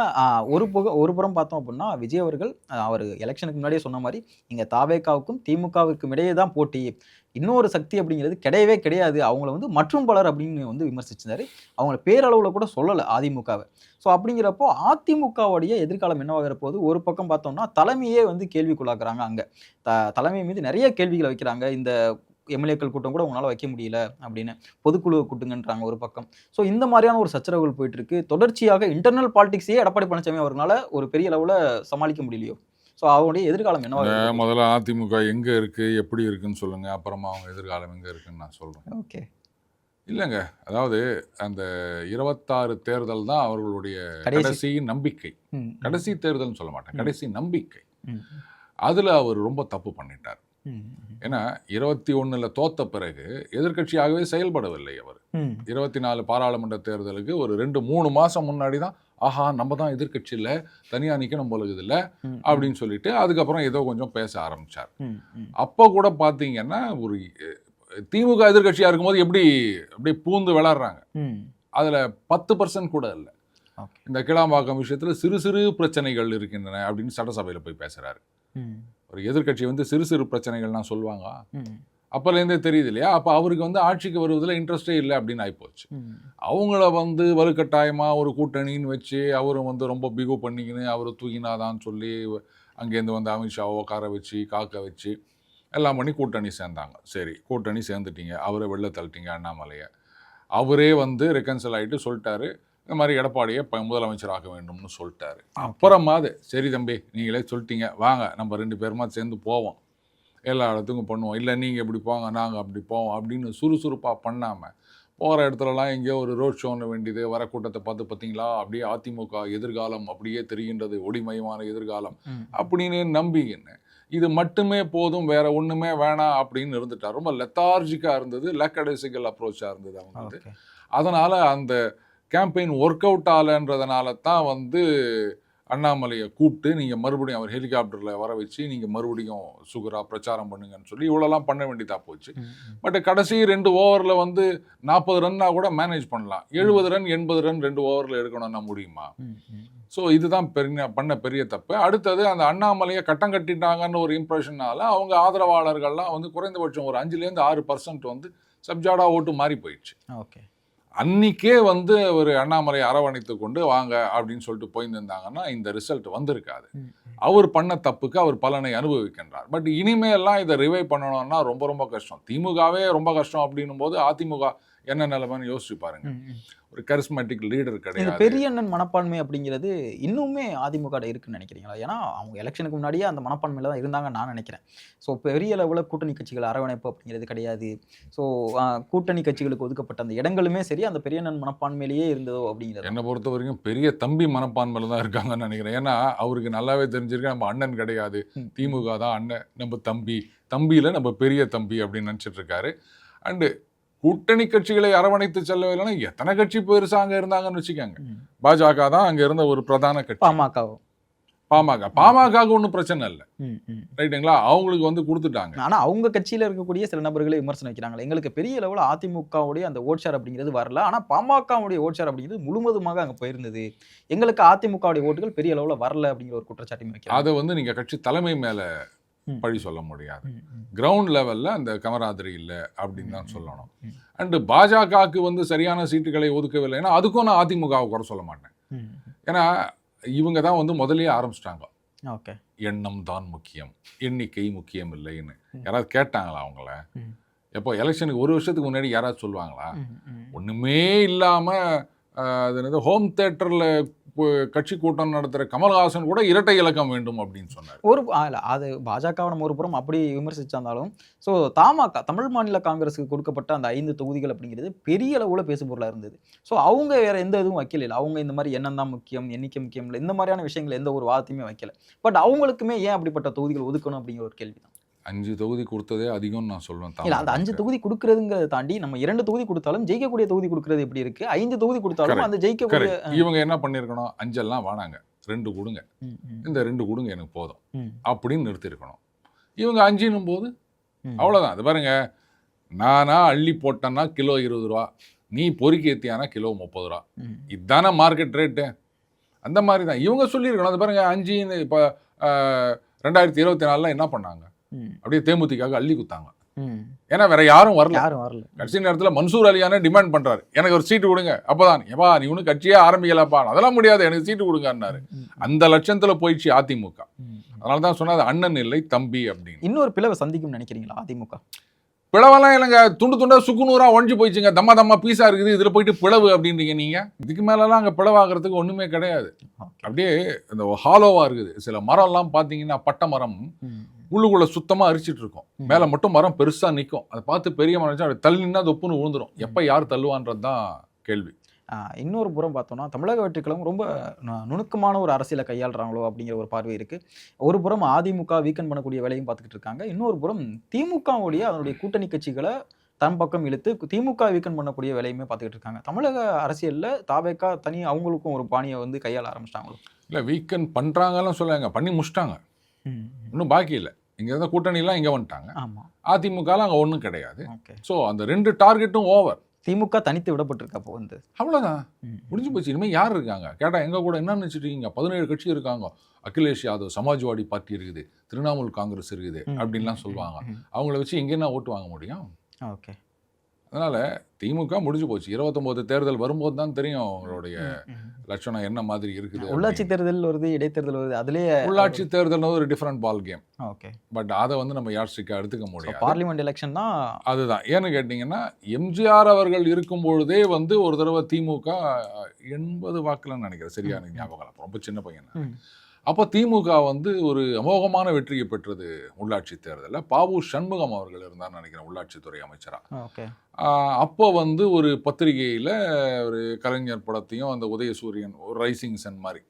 ஒரு புறம் பார்த்தோம் அப்படின்னா விஜய் அவர்கள் அவர் எலெக்ஷனுக்கு முன்னாடியே சொன்ன மாதிரி இங்கே தாவேகாவுக்கும் திமுகவுக்கும் இடையே தான் போட்டி, இன்னொரு சக்தி அப்படிங்கிறது கிடையவே கிடையாது, அவங்கள வந்து மற்றும் பலர் அப்படின்னு வந்து விமர்சிச்சிருந்தாரு. அவங்கள பேரளவில் கூட சொல்லலை அதிமுகவை. ஸோ அப்படிங்கிறப்போ அதிமுகவுடைய எதிர்காலம் என்னவாகிற போது ஒரு பக்கம் பார்த்தோம்னா தலைமையே வந்து கேள்விக்குள்ளாக்குறாங்க. அங்கே தலைமை மீது நிறைய கேள்விகளை வைக்கிறாங்க. இந்த எம்எல்ஏக்கள் கூட்டம் கூட உங்களால் வைக்க முடியல அப்படின்னு பொதுக்குழு கூட்டுங்கன்றாங்க ஒரு பக்கம். ஸோ இந்த மாதிரியான ஒரு சச்சரவுகள் போயிட்டு இருக்கு. தொடர்ச்சியாக இன்டர்னல் பாலிடிக்ஸையே எடப்பாடி பழனிசாமி அவர்களால ஒரு பெரிய அளவில் சமாளிக்க முடியலையோ? ஸோ அவங்களுடைய எதிர்காலம் என்னவா? முதல்ல அதிமுக எங்கே இருக்கு எப்படி இருக்குன்னு சொல்லுங்க, அப்புறமா அவங்க எதிர்காலம் எங்கே இருக்குன்னு நான் சொல்றேன். ஓகே, இல்லைங்க, அதாவது அந்த 26 தேர்தல் தான் அவர்களுடைய கடைசி நம்பிக்கை. கடைசி தேர்தல்னு சொல்ல மாட்டேன், கடைசி நம்பிக்கை. அதில் அவர் ரொம்ப தப்பு பண்ணிட்டார். ஏன்னா 21 தோத்த பிறகு எதிர்க்கட்சியாகவே செயல்படவில்லை அவர். 24 பாராளுமன்ற தேர்தலுக்கு ஒரு 2-3 மாதம் முன்னாடி தான் ஆஹா நம்ம தான் எதிர்க்கட்சியில் தனியாக நிற்கணும் போல இருக்குதுல்ல அப்படின்னு சொல்லிட்டு அதுக்கப்புறம் ஏதோ கொஞ்சம் பேச ஆரம்பித்தார். அப்போ கூட பார்த்தீங்கன்னா ஒரு திமுக எதிர்க்கட்சியாக இருக்கும்போது எப்படி பூந்து விளாட்றாங்க. அதில் 10% கூட இல்லை. இந்த கிளாம்பாக்கம் விஷயத்தில் சிறு சிறு பிரச்சனைகள் இருக்கின்றன அப்படின்னு சட்டசபையில் போய் பேசுகிறாரு. ஒரு எதிர்க்கட்சி சிறு சிறு பிரச்சனைகள்லாம் சொல்லுவாங்க. அப்போலேருந்தே தெரியுது இல்லையா? அப்போ அவருக்கு ஆட்சிக்கு வருவதில் இன்ட்ரெஸ்டே இல்லை அப்படின்னு ஆகிப்போச்சு. அவங்கள வலுக்கட்டாயமாக ஒரு கூட்டணின்னு வச்சு அவரும் ரொம்ப பிகு பண்ணிக்கின்னு அவரை தூக்கினாதான்னு சொல்லி அங்கேருந்து அமித்ஷாவை உட்கார வச்சு காக்க வச்சு எல்லாம் பண்ணி கூட்டணி சேர்ந்தாங்க. சரி, கூட்டணி சேர்ந்துட்டீங்க, அவரை வெளில தள்ளிட்டீங்க அண்ணாமலையை. அவரே ரெக்கன்சல் ஆகிட்டு சொல்லிட்டாரு, இந்த மாதிரி எடப்பாடியை முதலமைச்சராக வேண்டும்னு சொல்லிட்டாரு. அப்புறமாவது சரி தம்பி நீங்களே சொல்லிட்டீங்க, வாங்க நம்ம 2 பேருமா சேர்ந்து போவோம், எல்லா இடத்துக்கும் பண்ணுவோம், இல்லை நீங்கள் இப்படி போங்க நாங்கள் அப்படி போவோம் அப்படின்னு சுறுசுறுப்பாக பண்ணாமல் போகிற இடத்துலலாம் எங்கேயோ ஒரு ரோட் ஷோன்னு வேண்டியது வர கூட்டத்தை பார்த்தீங்களா அப்படியே அதிமுக எதிர்காலம் அப்படியே தெரிகின்றது, ஒளிமயமான எதிர்காலம் அப்படின்னு நம்பிக்கின்னு இது மட்டுமே போதும் வேற ஒன்றுமே வேணாம் அப்படின்னு இருந்துட்டார். ரொம்ப லெத்தார்ஜிக்காக இருந்தது, லேக்கடைசிக்கல் அப்ரோச்சாக இருந்தது அவங்க. அதனால் அந்த கேம்பெயின் ஒர்க் அவுட் ஆகலைன்றதுனால தான் அண்ணாமலையை கூப்பிட்டு நீங்கள் மறுபடியும் அவர் ஹெலிகாப்டரில் வர வச்சு நீங்கள் மறுபடியும் சுகராக பிரச்சாரம் பண்ணுங்கன்னு சொல்லி இவ்வளோலாம் பண்ண வேண்டியதாக போச்சு. பட் கடைசி 2 ஓவரில் 40 ரன்னா கூட மேனேஜ் பண்ணலாம். 70 ரன் 80 ரன் 2 ஓவரில் எடுக்கணும்னா முடியுமா? ஸோ இதுதான் பண்ண பெரிய தப்பு. அடுத்தது அந்த அண்ணாமலையை கட்டம் கட்டிட்டாங்கன்னு ஒரு இம்ப்ரெஷனால அவங்க ஆதரவாளர்கள்லாம் குறைந்தபட்சம் ஒரு 5-6% சப்ஜாடா ஓட்டு மாறி போயிடுச்சு. ஓகே, அன்னைக்கே ஒரு அண்ணாமலை அரவணைத்து கொண்டு வாங்க அப்படின்னு சொல்லிட்டு போயிருந்தாங்கன்னா இந்த ரிசல்ட் வந்திருக்காது. அவர் பண்ண தப்புக்கு அவர் பலனை அனுபவிக்கின்றார். பட் இனிமேலாம் இதை ரிவைவ் பண்ணணும்னா ரொம்ப ரொம்ப கஷ்டம். திமுகவே ரொம்ப கஷ்டம் அப்படின்னும் போது அதிமுக என்ன நிலைமைன்னு யோசிச்சு பாருங்க. ஒரு கரிஸ்மேட்டிக் லீடர் கிடையாது. பெரிய அண்ணன் மனப்பான்மை அப்படிங்கிறது இன்னுமே அதிமுக இருக்குன்னு நினைக்கிறீங்களா? ஏன்னா அவங்க எலெக்ஷனுக்கு முன்னாடியே அந்த மனப்பான்மையில தான் இருந்தாங்க நான் நினைக்கிறேன். ஸோ பெரிய அளவில் கூட்டணி கட்சிகள் அரவணைப்பு அப்படிங்கிறது கிடையாது. ஸோ கூட்டணி கட்சிகளுக்கு ஒதுக்கப்பட்ட அந்த இடங்களுமே சரி அந்த பெரிய அண்ணன் மனப்பான்மையிலேயே இருந்ததோ அப்படிங்கிறது என்னை பொறுத்த வரைக்கும் பெரிய தம்பி மனப்பான்மையில தான் இருக்காங்கன்னு நினைக்கிறேன். ஏன்னா அவருக்கு நல்லாவே தெரிஞ்சிருக்கு நம்ம அண்ணன் கிடையாது, திமுக தான் அண்ணன், நம்ம தம்பியில் நம்ம பெரிய தம்பி அப்படின்னு நினச்சிட்டு இருக்காரு. அண்டு கூட்டணி கட்சிகளை அரவணைத்து செல்லவில்லைன்னா எத்தனை கட்சி பெருசாக இருந்தாங்கன்னு வச்சுக்கோங்க. பாஜக தான் அங்க இருந்த ஒரு பிரதான கட்சி. பாமக ஒன்றும் பிரச்சனை இல்லை, ரைட்டுங்களா? அவங்களுக்கு கொடுத்துட்டாங்க. ஆனா அவங்க கட்சியில இருக்கக்கூடிய சில நபர்களை விமர்சனம் வைக்கிறாங்க. எங்களுக்கு பெரிய அளவில் அதிமுகவுடைய அந்த ஓட் ஷேர் அப்படிங்கிறது வரல, ஆனா பாமகவுடைய ஓட் ஷேர் அப்படிங்கிறது முழுவதுமாக அங்க போயிருந்தது, எங்களுக்கு அதிமுகவுடைய ஓட்டுகள் பெரிய அளவில் வரல அப்படிங்கிற ஒரு குற்றச்சாட்டு வைக்கிறாங்க. அதை நீங்க கட்சி தலைமை மேல பழி சொல்ல முடியாது. கிரவுண்ட் லெவல்ல அந்த கமராதிரி இல்லை அப்படின்னு தான் சொல்லணும். அண்டு பாஜகவுக்கு சரியான சீட்டுகளை ஒதுக்கவில்லைன்னா அதுக்கும் நான் அதிமுகவை குறை சொல்ல மாட்டேன். ஏன்னா இவங்க தான் முதல்லயே ஆரம்பிச்சிட்டாங்க. ஓகே, எண்ணம் தான் முக்கியம், எண்ணிக்கை முக்கியம் இல்லைன்னு. யாராவது கேட்டாங்களா அவங்கள? எப்போ எலெக்ஷனுக்கு ஒரு வருஷத்துக்கு முன்னாடி யாராவது சொல்லுவாங்களா? ஒண்ணுமே இல்லாம அது என்னது ஹோம் தியேட்டர்ல கட்சி கூட்டம் நடத்துகிற கமல்ஹாசன் கூட இரட்டை இலக்கம் வேண்டும் அப்படின்னு சொன்னார். அது பாஜகவை நம்ம ஒரு புறம் அப்படி விமர்சிச்சிருந்தாலும் ஸோ தமாக தமிழ் மாநில காங்கிரஸுக்கு கொடுக்கப்பட்ட அந்த 5 தொகுதிகள் அப்படிங்கிறது பெரிய அளவில் பேசுபொருளாக இருந்தது. ஸோ அவங்க வேற எந்த இதுவும் வைக்கல. அவங்க இந்த மாதிரி எண்ணம் தான் முக்கியம், எண்ணிக்கை முக்கியம் இல்லை, இந்த மாதிரியான விஷயங்கள் எந்த ஒரு வாதத்தையுமே வைக்கல. பட் அவங்களுக்குமே ஏன் அப்படிப்பட்ட தொகுதிகள் ஒதுக்கணும் அப்படிங்கிற ஒரு கேள்வி தான். 5 தொகுதி கொடுத்ததே அதிகம்னு நான் சொல்லுவேன். அந்த 5 தொகுதி கொடுக்கறதுங்கிறத தாண்டி நம்ம 2 தொகுதி கொடுத்தாலும் ஜெயிக்கக்கூடிய தொகுதி கொடுக்கறது எப்படி இருக்கு, 5 தொகுதி கொடுத்தாலும் அந்த ஜெயிக்கக்கூடிய. இவங்க என்ன பண்ணிருக்கணும், 5 எல்லாம் வேணாங்க, 2 கொடுங்க, இந்த 2 கொடுங்க எனக்கு போதும் அப்படின்னு நிறுத்திருக்கணும். இவங்க 5ன்னும் போது அவ்வளவுதான். அது பாருங்க, நானா அள்ளி போட்டேன்னா கிலோ 20 ரூபா, நீ பொறுக்கி ஏத்தியானா கிலோ 30 ரூபா, இதுதானே மார்க்கெட் ரேட்டு. அந்த மாதிரி தான் இவங்க சொல்லியிருக்கணும். அது பாருங்க 5 இப்போ 2024 என்ன பண்ணாங்க, அப்படியே தேமுதிக அள்ளி குத்தாங்க. ஏன்னா வேற யாரும் வரல. கட்சி நேரத்தில் மன்சூர் அலியான டிமாண்ட் பண்றாரு, எனக்கு ஒரு சீட்டு கொடுங்க. அப்பதான் ஏப்பா நீ ஒன்னும் கட்சியே ஆரம்பிக்கலப்பா, அதெல்லாம் முடியாது, எனக்கு சீட்டு கொடுங்கன்னாரு. அந்த லட்சத்துல போயிடுச்சு அதிமுக. அதனாலதான் சொன்னது அண்ணன் இல்லை தம்பி அப்படின்னு. இன்னொரு பிளவை சந்திக்கும் நினைக்கிறீங்களா அதிமுக? பிளவெல்லாம் இல்லைங்க, துண்டு துண்டா சுக்குநூறா ஒழிஞ்சு போயிடுச்சுங்க. தம்மா பீஸா இருக்குது, இதுல போயிட்டு பிளவு அப்படின்றீங்க நீங்க. இதுக்கு மேலலாம் அங்க பிளவாகிறதுக்கு ஒண்ணுமே கிடையாது. அப்படியே இந்த ஹாலோவா இருக்குது. சில மரம் எல்லாம் பாத்தீங்கன்னா பட்ட மரம் உள்ளுக்குள்ள சுத்தமா அரிச்சிட்டு இருக்கும், மேல மட்டும் மரம் பெருசா நிற்கும். அதை பார்த்து பெரிய மரம் அப்படி தள்ளினா தொப்புன்னு விழுந்துரும். எப்ப யார் தள்ளுவான்றது தான் கேள்வி. இன்னொரு புறம் பார்த்தோம்னா தமிழக வெற்றிக்கழகம் ரொம்ப நுணுக்கமான ஒரு அரசியலை கையாளுறாங்களோ அப்படிங்கிற ஒரு பார்வை இருக்குது. ஒரு புறம் அதிமுக வீக்கெண்ட் பண்ணக்கூடிய வேலையும் பார்த்துக்கிட்டு இருக்காங்க. இன்னொரு புறம் திமுகவுடைய அதனுடைய கூட்டணி கட்சிகளை தன் பக்கம் இழுத்து திமுக வீக்கெண்ட் பண்ணக்கூடிய வேலையுமே பார்த்துக்கிட்டு இருக்காங்க. தமிழக அரசியலில் தாவேக்கா தனி அவங்களுக்கும் ஒரு பாணியை வந்து கையாள ஆரம்பிச்சிட்டாங்களோ? இல்லை, வீக்கெண்ட் பண்ணுறாங்கலாம் சொல்லாங்க, பண்ணி முடிச்சிட்டாங்க, இன்னும் பாக்கி இல்லை. இங்கே இருந்த கூட்டணிலாம் இங்கே வந்துட்டாங்க. ஆமாம், அதிமுகலாம் அங்கே ஒன்றும் கிடையாது. ஓகே. ஸோ அந்த 2 டார்கெட்டும் ஓவர். திமுக தனித்து விடப்பட்டிருக்க அப்போ வந்து அவ்வளோதான், முடிஞ்சு போச்சு. இனிமேல் யார் இருக்காங்க கேட்டால் எங்கள் கூட என்ன நினச்சிட்டு 17 கட்சி இருக்காங்க. அகிலேஷ் யாதவ் சமாஜ்வாடி பார்ட்டி இருக்குது, திரிணாமுல் காங்கிரஸ் இருக்குது அப்படின்லாம் சொல்லுவாங்க. அவங்கள வச்சு எங்கே என்ன ஓட்டு வாங்க முடியும்? ஓகே. அதனால் திமுக முடிஞ்சு போச்சு. 29 தேர்தல் வரும்போது தான் தெரியும் அவங்களுடைய லட்சணம் என்ன மாதிரி இருக்குது. உள்ளாட்சி தேர்தல் வருது, இடைத்தேர்தல் வருது, அதுலேயே உள்ளாட்சி தேர்தல் ஒரு different ball game. Okay. But அதை வந்து நம்ம யார்ஸ்டிக்காக எடுத்துக்க முடியாது. பார்லிமெண்ட் எலெக்ஷன் தான் அதுதான். ஏன்னு கேட்டிங்கன்னா எம்ஜிஆர் அவர்கள் இருக்கும் பொழுதே வந்து ஒரு தடவை திமுக 80 வாக்குலன்னு நினைக்கிறேன், சரியான ஞாபகம், ரொம்ப சின்ன பையன். அப்போ திமுக வந்து ஒரு அமோகமான வெற்றியை பெற்றது உள்ளாட்சி தேர்தலில். பாவு சண்முகம் அவர்கள் இருந்தார்னு நினைக்கிறேன் உள்ளாட்சித்துறை அமைச்சராக. ஓகே. அப்போ வந்து ஒரு பத்திரிகையில் ஒரு கலைஞர் படத்தையும் அந்த உதயசூரியன் ஒரு ரைசிங் சன் மாதிரி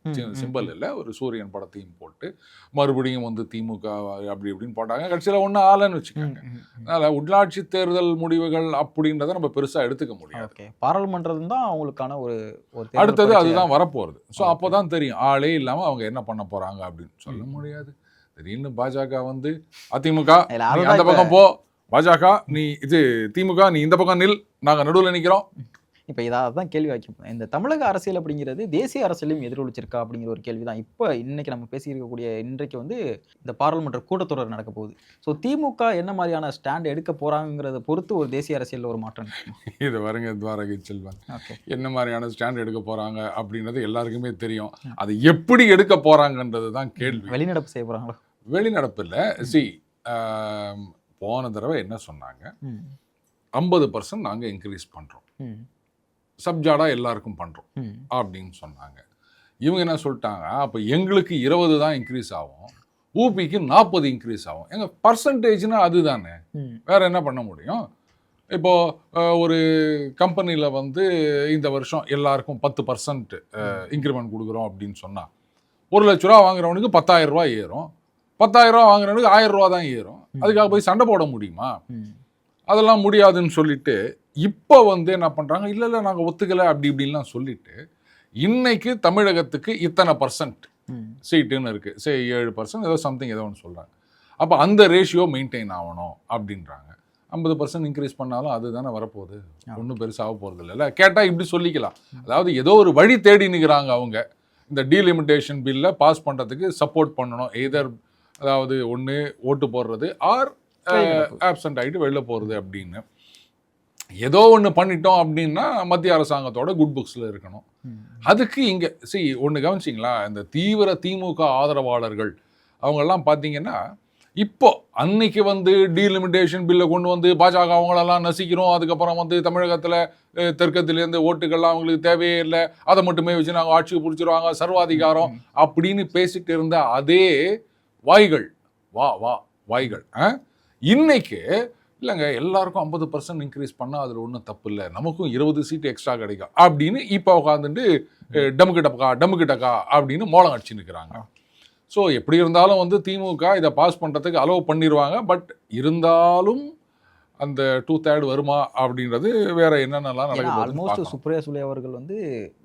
சிம்பிள் இல்லை, ஒரு சூரியன் படத்தையும் போட்டு மறுபடியும் வந்து திமுக அப்படி இப்படின்னு போட்டாங்க. கட்சியில் ஒன்றும் ஆளன்னு வச்சுக்கோங்க. அதனால் உள்ளாட்சி தேர்தல் முடிவுகள் அப்படின்றத நம்ம பெருசாக எடுத்துக்க முடியாது. ஓகே. பாராளுமன்றம் தான் அவங்களுக்கான ஒரு அடுத்தது அதுதான் வரப்போகிறது. ஸோ அப்போ தான் தெரியும் ஆளே இல்லாமல் அவங்க என்ன பண்ண போகிறாங்க அப்படின்னு சொல்ல முடியாது. திடீர்னு பாஜக வந்து அதிமுக அந்த பக்கம் போ, பாஜக நீ இது திமுக நீ இந்த பக்கம் நில், நாங்கள் நடுவில் நிற்கிறோம். இப்போ இதாக தான் கேள்வி வைக்கப்போம். இந்த தமிழக அரசியல் அப்படிங்கிறது தேசிய அரசியலையும் எதிரொலிச்சிருக்கா அப்படிங்கிற ஒரு கேள்வி தான். இப்போ இன்னைக்கு நம்ம பேசியிருக்கக்கூடிய இன்றைக்கு வந்து இந்த பாராளுமன்ற கூட்டத்தொடர் நடக்க போகுது. ஸோ திமுக என்ன மாதிரியான ஸ்டாண்ட் எடுக்க போகிறாங்கிறத பொறுத்து ஒரு தேசிய அரசியலில் ஒரு மாற்றம். இது வருங்க துவாரகை செல்வன், என்ன மாதிரியான ஸ்டாண்ட் எடுக்க போகிறாங்க அப்படின்றது எல்லாருக்குமே தெரியும். அது எப்படி எடுக்க போகிறாங்கன்றது தான் கேள்வி. வெளிநடப்பு செய்ய போகிறாங்களோ? வெளிநடப்பு இல்லை. போன தடவை என்ன சொன்னாங்க, 50% நாங்கள் இன்க்ரீஸ் பண்ணுறோம், சப்ஜாடாக எல்லாருக்கும் பண்ணுறோம் அப்படின்னு சொன்னாங்க. இவங்க என்ன சொல்லிட்டாங்க, அப்போ எங்களுக்கு 20 தான் இன்க்ரீஸ் ஆகும், ஊபிக்கு 40 இன்க்ரீஸ் ஆகும். எங்கள் பர்சன்டேஜ்னா அதுதானே, வேற என்ன பண்ண முடியும்? இப்போது ஒரு கம்பெனியில் வந்து இந்த வருஷம் எல்லாருக்கும் 10% இன்க்ரிமெண்ட் கொடுக்குறோம் அப்படின்னு சொன்னால் 1 லட்ச ரூபா வாங்குறவனுக்கு 10,000 ரூபா ஏறும், 10,000 ரூபா வாங்குறவனுக்கு 1000 ரூபா தான் ஏறும். அதுக்காக போய் சண்டை போட முடியுமா? அதெல்லாம் முடியாதுன்னு சொல்லிட்டு இப்போ வந்து என்ன பண்ணுறாங்க, இல்லை இல்லை நாங்கள் ஒத்துக்கலை அப்படி இப்படின்லாம் சொல்லிட்டு இன்னைக்கு தமிழகத்துக்கு இத்தனை % சீட்டுன்னு இருக்குது, சரி 7% ஏதோ சம்திங் ஏதோ ஒன்று சொல்கிறாங்க. அப்போ அந்த ரேஷியோ மெயின்டைன் ஆகணும் அப்படின்றாங்க. 50% இன்க்ரீஸ் பண்ணாலும் அதுதானே வரப்போகுது, ஒன்றும் பெருசாக போகிறது இல்லை. கேட்டால் இப்படி சொல்லிக்கலாம், அதாவது ஏதோ ஒரு வழி தேடி நிற்கிறாங்க அவங்க. இந்த டீலிமிட்டேஷன் பில்லை பாஸ் பண்ணுறதுக்கு சப்போர்ட் பண்ணணும், எதர் அதாவது ஒன்று ஓட்டு போடுறது ஆர் ஆப்சண்ட் ஆகிட்டு வெளில போகிறது அப்படின்னு ஏதோ ஒன்று பண்ணிட்டோம் அப்படின்னா மத்திய அரசாங்கத்தோட குட் புக்ஸில் இருக்கணும். அதுக்கு இங்கே ஒன்று கவனிச்சிங்களா, இந்த தீவிர திமுக ஆதரவாளர்கள் அவங்கெல்லாம் பார்த்தீங்கன்னா இப்போ அன்னைக்கு வந்து டீலிமிட்டேஷன் பில்லை கொண்டு வந்து பாஜக அவங்களெல்லாம் நசிக்கிறோம், அதுக்கப்புறம் வந்து தமிழகத்தில் தெற்கத்திலேருந்து ஓட்டுகள்லாம் அவங்களுக்கு தேவையே இல்லை, அதை மட்டுமே வச்சு நாங்கள் ஆட்சியை பிடிச்சிருவாங்க, சர்வாதிகாரம் அப்படின்னு பேசிட்டு இருந்த அதே வாய்கள் வாய்கள் இன்னைக்கு இல்லைங்க எல்லாருக்கும் 50% இன்க்ரீஸ் பண்ணால் அதில் ஒன்றும் தப்பு இல்லை, நமக்கும் 20 சீட்டு எக்ஸ்ட்ரா கிடைக்கும் அப்படின்னு இப்போ உட்காந்துட்டு டமுக்கிட்டக்கா அப்படின்னு மோளம் அடிச்சு நிற்கிறாங்க. ஸோ எப்படி இருந்தாலும் வந்து திமுக இதை பாஸ் பண்ணுறதுக்கு அலோவ் பண்ணிடுவாங்க. பட் இருந்தாலும் அந்த 2/3 வருமா அப்படின்றது வேற என்னென்னலாம் நடக்கும். ஆல்மோஸ்ட் சுப்ரியா சுலே அவர்கள் வந்து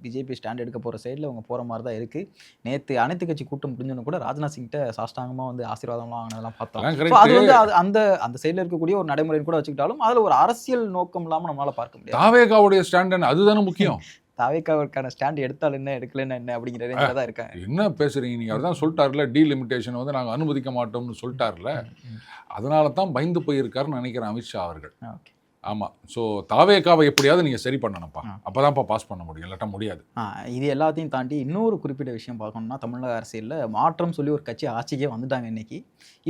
பிஜேபி ஸ்டாண்ட் எடுக்க போகிற சைடில் அவங்க போகிற மாதிரி தான் இருக்குது. நேற்று அனைத்து கட்சி கூட்டம் முடிஞ்சோன்னு கூட ராஜ்நாத் சிங்கிட்ட சாஷ்டாங்கமாக வந்து ஆசீர்வாதம்லாம் வாங்கினதெல்லாம் பார்த்தோம். அது வந்து அந்த சைடில் இருக்கக்கூடிய ஒரு நடைமுறைன்னு கூட வச்சுக்கிட்டாலும் அதில் ஒரு அரசியல் நோக்கம் இல்லாமல் நம்மளால் பார்க்க முடியாது. தாவேகாவுடைய ஸ்டாண்ட் அதுதானே முக்கியம். தாவேகாவுக்கான ஸ்டாண்ட் எடுத்தால் என்ன எடுக்கலன்னா என்ன அப்படிங்கிற ரேஞ்சில் தான் இருக்காங்க. என்ன பேசுகிறீங்க நீங்கள்? அவர் தான் சொல்லிட்டார்ல, டீலிமிட்டேஷன் வந்து நாங்கள் அனுமதிக்க மாட்டோம்னு சொல்லிட்டார்ல, அதனால தான் பயந்து போயிருக்காருன்னு நினைக்கிறேன் அமித்ஷா அவர்கள். ஆமாம். ஸோ தாவேகாவை எப்படியாவது நீங்கள் சரி பண்ணணும்ப்பா, அப்போ தான்ப்பா பாஸ் பண்ண முடியும், இல்லாட்டா முடியாது. இது எல்லாத்தையும் தாண்டி இன்னொரு குறிப்பிட்ட விஷயம் பார்க்கணும்னா, தமிழக அரசியலில் மாற்றம் சொல்லி ஒரு கட்சி ஆட்சிக்கே வந்துட்டாங்க இன்னைக்கு.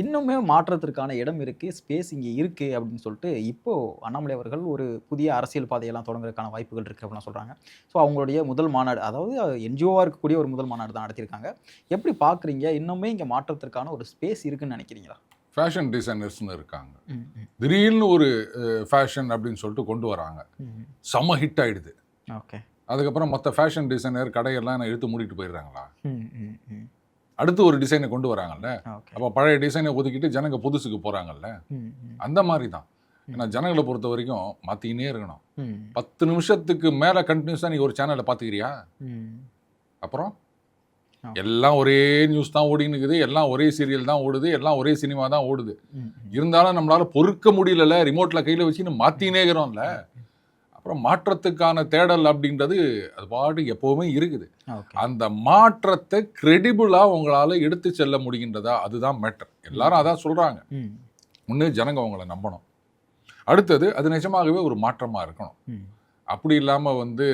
இன்னுமே மாற்றத்திற்கான இடம் இருக்குது, ஸ்பேஸ் இங்கே இருக்குது அப்படின்னு சொல்லிட்டு இப்போது அண்ணாமலை அவர்கள் ஒரு புதிய அரசியல் பாதையெல்லாம் தொடங்குறதுக்கான வாய்ப்புகள் இருக்குது அப்படின்னு சொல்கிறாங்க. ஸோ அவங்களுடைய முதல் மாநாடு, அதாவது என்ஜிஓவாக இருக்கக்கூடிய ஒரு முதல் மாநாடு தான் நடத்தியிருக்காங்க. எப்படி பார்க்குறீங்க? இன்னுமே இங்கே மாற்றத்திற்கான ஒரு ஸ்பேஸ் இருக்குன்னு நினைக்கிறீங்களா? ஃபேஷன் டிசைனர்ஸ்னு இருக்காங்க, திடீர்னு ஒரு ஃபேஷன் அப்படின்னு சொல்லிட்டு கொண்டு வராங்க, செம்ம ஹிட் ஆகிடுது. ஓகே. அதுக்கப்புறம் மற்ற ஃபேஷன் டிசைனர் கடையெல்லாம் இழுத்து மூடிட்டு போயிடுறாங்களா? ம், ம், ம். அடுத்து ஒரு டிசைனை கொண்டு வராங்கல்ல. ஓகே. அப்போ பழைய டிசைனை ஒதுக்கிட்டு ஜனங்க புதுசுக்கு போகிறாங்கல்ல. ம், ம், அந்த மாதிரி தான். ஏன்னா ஜனங்களை பொறுத்த வரைக்கும் மாற்றிக்கினே இருக்கணும். ம், 10 நிமிஷத்துக்கு மேலே கண்டினியூஸாக நீ ஒரு சேனலை பார்த்துக்கிறியா? ம். அப்புறம் ஆ. எல்லாம் ஒரே நியூஸ் தான் ஓடின்னு இருக்குது, எல்லாம் ஒரே சீரியல் தான் ஓடுது, எல்லாம் ஒரே சினிமா தான் ஓடுது. ம், ம். இருந்தாலும் நம்மளால பொறுக்க முடியல, ரிமோட்டில் கையில் வச்சுன்னு மாற்றினே இருக்கிறோம்ல. அப்புறம் மாற்றத்துக்கான தேடல் அப்படின்றது அது பாட்டு எப்போவுமே இருக்குது. ஓகே. அந்த மாற்றத்தை கிரெடிபிளாக உங்களால் எடுத்து செல்ல முடிகின்றதா? அதுதான் மேட்டர். எல்லாரும் அதான் சொல்கிறாங்க. ம், ஒன்று ஜனங்க அவங்கள நம்பணும், அடுத்தது அது நிஜமாகவே ஒரு மாற்றமாக இருக்கணும். ம். அப்படி இல்லாமல் வந்து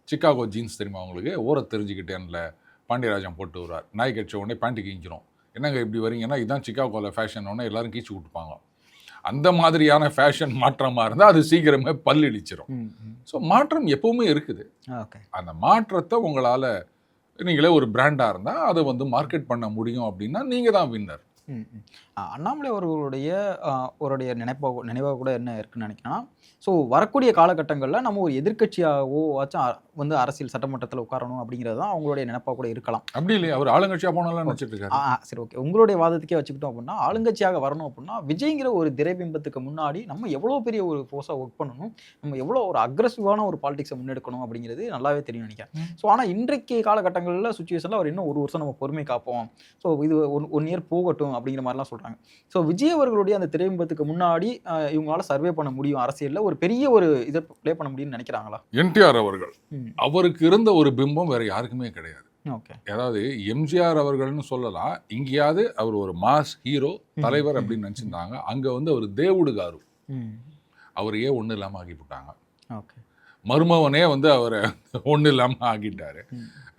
சிக்காகோ ஜீன்ஸ் தெரியுமா அவங்களுக்கு? ஓர தெரிஞ்சுக்கிட்டேன்ல பாண்டியராஜன் போட்டு வருவார். நாய் கட்ச உடனே பேண்ட்டு கிஞ்சிரும். என்னங்க இப்படி வரீங்கன்னா இதுதான் சிக்காகோவில் ஃபேஷன் உடனே எல்லாரும் கீச்சு விட்டுப்பாங்க. அந்த மாதிரியான ஃபேஷன் மாற்றமாக இருந்தால் அது சீக்கிரமே பல்லிடிச்சிடும். ம், ம். ஸோ மாற்றம் எப்பவுமே இருக்குது. ஓகே. அந்த மாற்றத்தை உங்களால் நீங்களே ஒரு பிராண்டாக இருந்தால் அதை வந்து மார்க்கெட் பண்ண முடியும் அப்படின்னா நீங்கள் தான் வின்னர். ம், ம். அண்ணாமலை அவர்களுடைய அவருடைய நினைவாக கூட என்ன இருக்குன்னு நினைக்கிறேன்னா, ஸோ வரக்கூடிய காலகட்டங்களில் நம்ம ஒரு எதிர்க்கட்சியாகவோ வந்து அரசியல் சட்டமன்றத்தில் உட்காரணும் அப்படிங்கிறது தான் அவங்களுடைய நினைப்பாக கூட இருக்கலாம். அப்படி இல்லையா? அவர் ஆளுங்கட்சியாக போனாலும் நினச்சிட்டு இருக்காரு. சரி, ஓகே. உங்களுடைய வாதத்துக்கே வச்சுக்கிட்டோம் அப்படின்னா, ஆளுங்கட்சியாக வரணும் அப்படின்னா விஜய்ங்கிற ஒரு திரைபிம்பத்துக்கு முன்னாடி நம்ம எவ்வளோ பெரிய ஒரு ஃபோர்ஸாக ஒர்க் பண்ணணும், நம்ம எவ்வளோ ஒரு அக்ரெசிவான ஒரு பாலிடிக்ஸை முன்னெடுக்கணும் அப்படிங்கிறது நல்லாவே தெரியும் நினைக்கிறேன். ஸோ ஆனால் இன்றைக்கு காலகட்டங்களில் சுச்சுவேஷனில் அவர் இன்னும் 1 வருஷம் நம்ம பொறுமை காப்போம், ஸோ இது 1 இயர் போகட்டும் அப்படிங்கிற மாதிரிலாம் சொல்கிறாங்க. ஸோ விஜய் அவர்களுடைய அந்த திரைபிம்பத்துக்கு முன்னாடி இவங்களால சர்வே பண்ண முடியும், அரசியலில் ஒரு பெரிய ஒரு இதை ப்ளே பண்ண முடியும்னு நினைக்கிறாங்களா? என்டிஆர் அவர்கள் அவருக்கு இருந்த ஒரு பிம்பம் வேற யாருக்குமே கிடையாது. ஓகே. அதாவது எம்ஜிஆர் அவர்கள்னு சொல்லலாம். இங்கேயாவது அவர் ஒரு மாஸ் ஹீரோ தலைவர் அப்படின்னு நினச்சிருந்தாங்க. அங்கே வந்து அவர் தேவுடு காரு, அவரையே ஒன்றும் இல்லாமல் ஆக்கிவிட்டாங்க. ஓகே. மருமவனே வந்து அவரை ஒன்றும் இல்லாமல் ஆக்கிட்டாரு.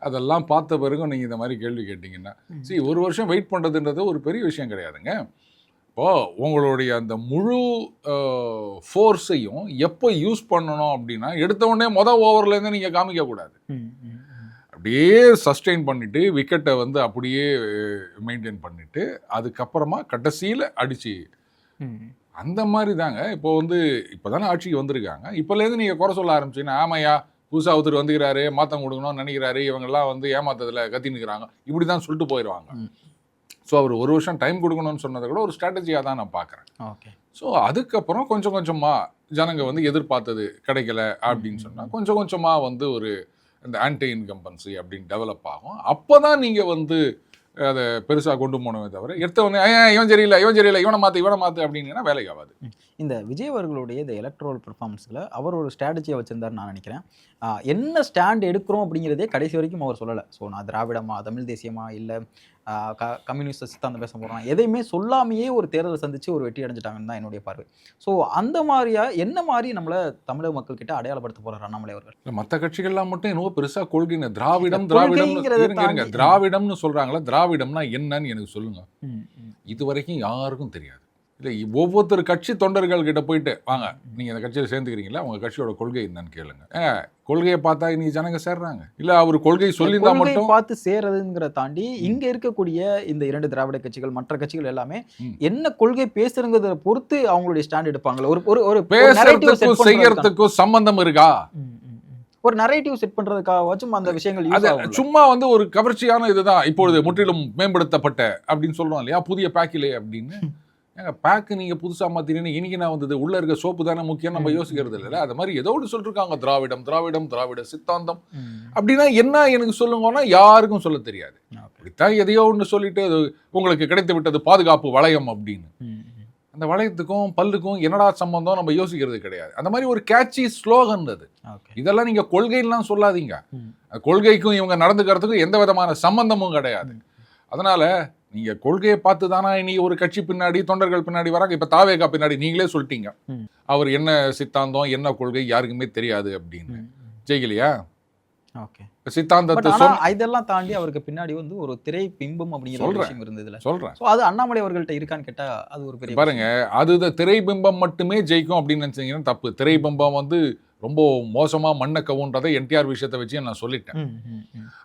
அதெல்லாம் பார்த்த பிறகு நீங்கள் இந்த மாதிரி கேள்வி கேட்டிங்கன்னா, சரி, 1 வருஷம் வெயிட் பண்ணுறதுன்றது ஒரு பெரிய விஷயம் கிடையாதுங்க. இப்போது உங்களுடைய அந்த முழு ஃபோர்ஸையும் எப்போ யூஸ் பண்ணணும் அப்படின்னா, எடுத்த உடனே ஓவர்லேருந்து நீங்கள் காமிக்கக்கூடாது. அப்படியே சஸ்டெயின் பண்ணிவிட்டு விக்கெட்டை வந்து அப்படியே மெயின்டைன் பண்ணிவிட்டு அதுக்கப்புறமா கடைசியில் அடித்து, அந்த மாதிரி தாங்க. இப்போ வந்து இப்போ தானே ஆட்சிக்கு வந்திருக்காங்க. இப்போலேருந்து நீங்கள் குறை சொல்ல ஆரம்பிச்சிங்கன்னா, ஆமையா புதுசாக ஒருத்தர் வந்துக்கிறாரு, மாற்றம் கொடுக்கணும்னு நினைக்கிறாரு, இவங்கெல்லாம் வந்து ஏமாத்ததில் கத்தினுக்கிறாங்க, இப்படி தான் சொல்லிட்டு போயிடுவாங்க. ஸோ அவர் 1 வருஷம் டைம் கொடுக்கணும்னு சொன்னதை கூட ஒரு ஸ்ட்ராட்டஜியாக தான் நான் பார்க்குறேன். ஓகே. ஸோ அதுக்கப்புறம் கொஞ்சம் கொஞ்சமாக ஜனங்க வந்து எதிர்பார்த்தது கிடைக்கல அப்படின்னு சொன்னால் கொஞ்சம் கொஞ்சமாக வந்து ஒரு இந்த ஆன்டி இன்கம்பன்சி அப்படின்னு டெவலப் ஆகும். அப்போ தான் நீங்கள் வந்து அதை பெருசாக கொண்டு போனவே தவிர எடுத்தவொடனே இவன் சரியில்லை இவனை மாற்று அப்படின்னா வேலைக்கு ஆகாது. இந்த விஜய் அவர்களுடைய இந்த எலக்ட்ரல் பெர்ஃபார்மன்ஸில் அவர் ஒரு ஸ்ட்ராட்டஜியை வச்சுருந்தார் நான் நினைக்கிறேன். என்ன ஸ்டாண்ட் எடுக்கிறோம் அப்படிங்கிறதே கடைசி வரைக்கும் அவர் சொல்லலை. ஸோ நான் திராவிடமா, தமிழ் தேசியமா, இல்லை கம்யூனிஸ்ட் சித்தாந்தம் பேச போகிறோம், எதையுமே சொல்லாமையே ஒரு தேர்தலை சந்தித்து ஒரு வெற்றி அடைஞ்சிட்டாங்கன்னு தான் என்னுடைய பார்வை. ஸோ அந்த மாதிரியா என்ன மாதிரி நம்மளை தமிழக மக்கள் கிட்ட அடையாளப்படுத்த போகிறார் அண்ணாமலை அவர்கள்? மற்ற கட்சிகள்லாம் மட்டும் என்னவோ பெருசாக கொள்கை திராவிடம்னு சொல்கிறாங்களா? திராவிடம்னா என்னன்னு எனக்கு சொல்லுங்க. இது வரைக்கும் யாருக்கும் தெரியாது. இல்லை, ஒவ்வொருத்தர் கட்சி தொண்டர்கள் கிட்ட போயிட்டு வாங்க நீங்கள் இந்த கட்சியில் சேர்ந்துக்கிறீங்களா, உங்கள் கட்சியோட கொள்கை என்னன்னு கேளுங்க. கொள்கையை பார்த்தா இன்னைக்கு ஜனங்க சேர்றாங்க. இல்லை அவர் கொள்கை சொல்லியிருந்தா மட்டும் பார்த்து சேர்றதுங்கிற தாண்டி இங்க இருக்கக்கூடிய இந்த 2 திராவிட கட்சிகள், மற்ற கட்சிகள் எல்லாமே என்ன கொள்கை பேசுறங்கிறத பொறுத்து அவங்களுடைய ஸ்டாண்ட் எடுப்பாங்களா? ஒரு பேசுறதுக்கும் செய்யறதுக்கும் சம்பந்தம் இருக்கா? ஒரு நரேட்டிவ் செட் பண்றதுக்காகவாச்சும் அந்த விஷயங்கள் சும்மா வந்து ஒரு கவர்ச்சியான இதுதான் இப்பொழுது முற்றிலும் மேம்படுத்தப்பட்ட அப்படின்னு சொல்றோம் இல்லையா, புதிய பேக்கிலே அப்படின்னு. பேக்கு நீங்கள் புதுசாக மாற்றினீங்கன்னா இன்னைக்கு நான் வந்தது உள்ளே இருக்க சோப்பு தானே முக்கியம் நம்ம யோசிக்கிறது இல்லை. அது மாதிரி ஏதோ ஒன்று சொல்லிருக்காங்க, திராவிட சித்தாந்தம் அப்படின்னா என்ன எனக்கு சொல்லுங்கன்னா யாருக்கும் சொல்ல தெரியாது. அப்படித்தான் எதையோ ஒன்று சொல்லிட்டு உங்களுக்கு கிடைத்து விட்டது பாதுகாப்பு வளையம் அப்படின்னு. அந்த வளையத்துக்கும் பல்லுக்கும் என்னடா சம்பந்தம் நம்ம யோசிக்கிறது கிடையாது. அந்த மாதிரி ஒரு கேட்சி ஸ்லோகன் அது. இதெல்லாம் நீங்கள் கொள்கைலாம் சொல்லாதீங்க. கொள்கைக்கும் இவங்க நடந்துக்கிறதுக்கும் எந்த விதமான சம்பந்தமும் கிடையாது. அதனால நீங்க கொள்கையை பார்த்து தானா இன்னைக்கு ஒரு கட்சி பின்னாடி தொண்டர்கள் பின்னாடி வராங்க. இப்ப தாவேகா பின்னாடி நீங்களே சொல்லிட்டீங்க அவர் என்ன சித்தாந்தம் என்ன கொள்கை யாருக்குமே தெரியாது அப்படின்னு. ஜெயிக்கலையா? ஓகே. சித்தாந்தத்தை இதெல்லாம் தாண்டி அவருக்கு பின்னாடி வந்து ஒரு திரை பிம்பம் அப்படிங்கிற ஒரு விஷயம் இருந்ததுல சொல்றேன். அது அண்ணாமலை அவர்கள்ட்ட இருக்கான்னு கேட்டா அது ஒரு பெரிய பாருங்க. அது திரை பிம்பம் மட்டுமே ஜெயிக்கும் அப்படின்னு நினைச்சீங்கன்னா தப்பு. திரை பிம்பம் வந்து ரொம்ப மோசமாக மண்ணை கவுன்றதை என்டிஆர் விஷயத்தை வச்சு நான் சொல்லிட்டேன்.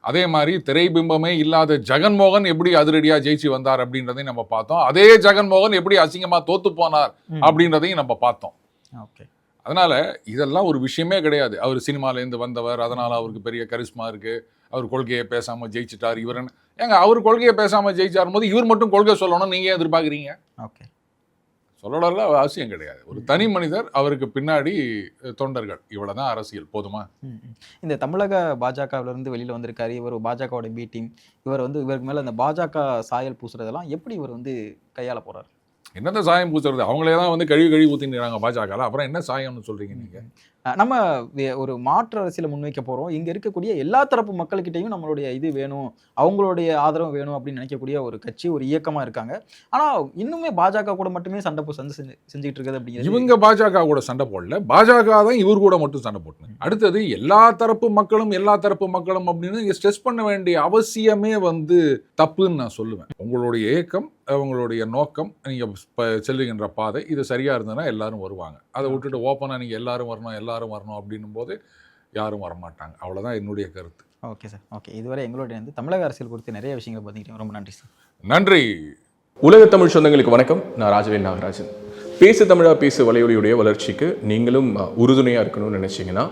அதே மாதிரி திரைபிம்பமே இல்லாத ஜெகன்மோகன் எப்படி அதிரடியாக ஜெயிச்சு வந்தார் அப்படின்றதையும் நம்ம பார்த்தோம். அதே ஜெகன்மோகன் எப்படி அசிங்கமாக தோத்து போனார் அப்படின்றதையும் நம்ம பார்த்தோம். அதனால இதெல்லாம் ஒரு விஷயமே கிடையாது. அவர் சினிமாலேருந்து வந்தவர், அதனால அவருக்கு பெரிய கரிஸ்மா இருக்கு, அவர் கொள்கையை பேசாம ஜெயிச்சிட்டார். ஏங்க அவர் கொள்கையை பேசாம ஜெயிச்சாரும் போது இவர் மட்டும் கொள்கை சொல்லணும் நீங்க ஏன் எதிர்பார்க்குறீங்க? ஓகே, சொல்லலாம் அவசியம் கிடையாது. ஒரு தனி மனிதர், அவருக்கு பின்னாடி தொண்டர்கள், இவ்வளவுதான் அரசியல். போதுமா? இந்த தமிழக பாஜகவிலிருந்து வெளியில வந்திருக்காரு இவர், பாஜகவோட பி டீம். இவருக்கு மேல இந்த பாஜக சாயல் பூசுறதெல்லாம் எப்படி இவர் கையாள போறாரு? என்னத்த சாயம் பூசுறது? அவங்களே தான் கழுவி ஊத்தின்றாங்க பாஜக. அப்புறம் என்ன சாயம்னு சொல்றீங்க நீங்க? நம்ம ஒரு மாற்று அரசியலை முன்வைக்க போறோம். இங்க இருக்கக்கூடிய எல்லா தரப்பு மக்கள்கிட்டையும் நம்மளுடைய இது வேணும், அவங்களுடைய ஆதரவு வேணும் அப்படின்னு நினைக்கக்கூடிய ஒரு கட்சி, ஒரு இயக்கமா இருக்காங்க. ஆனா இன்னுமே பாஜக கூட மட்டுமே சண்டை செஞ்சுட்டு இருக்குது அப்படிங்கிறது. இவங்க பாஜக கூட சண்டை போடல, பாஜக தான் இவர் கூட மட்டும் சண்டை போட்டேன். அடுத்தது எல்லா தரப்பு மக்களும் அப்படின்னு ஸ்ட்ரெஸ் பண்ண வேண்டிய அவசியமே தப்புன்னு நான் சொல்லுவேன். உங்களுடைய இயக்கம், அவங்களுடைய நோக்கம், நீங்க செல்லுகின்ற பாதை இது சரியா இருந்ததுன்னா எல்லாரும் வருவாங்க. அதை விட்டுட்டு ஓப்பனா நீங்க எல்லாரும் வரணும் அப்படின்னும் போது யாரும் வரமாட்டாங்க. அவ்வளவுதான் என்னுடைய கருத்து. Okay sir, okay. இதுவரை எங்களுடைய தமிழக அரசியல் குறித்து நிறைய விஷயங்களை பார்த்துக்கிட்டோம். ரொம்ப நன்றி சார். நன்றி. உலக தமிழ் சொந்தங்களுக்கு வணக்கம். நான் ராஜவேல் நாகராஜன். பேசு தமிழா பேசு வலையொலியுடைய வளர்ச்சிக்கு நீங்களும் உறுதுணையாக இருக்கணும்னு நினச்சிங்கன்னா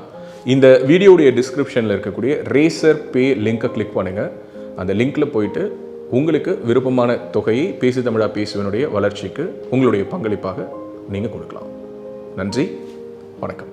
இந்த வீடியோடைய டிஸ்கிரிப்ஷனில் இருக்கக்கூடிய ரேசர் பே லிங்கை கிளிக் பண்ணுங்கள். அந்த லிங்க்கில் போயிட்டு உங்களுக்கு விருப்பமான தொகையை பேசு தமிழா பேசுவனுடைய வளர்ச்சிக்கு உங்களுடைய பங்களிப்பாக நீங்கள் கொடுக்கலாம். நன்றி, வணக்கம்.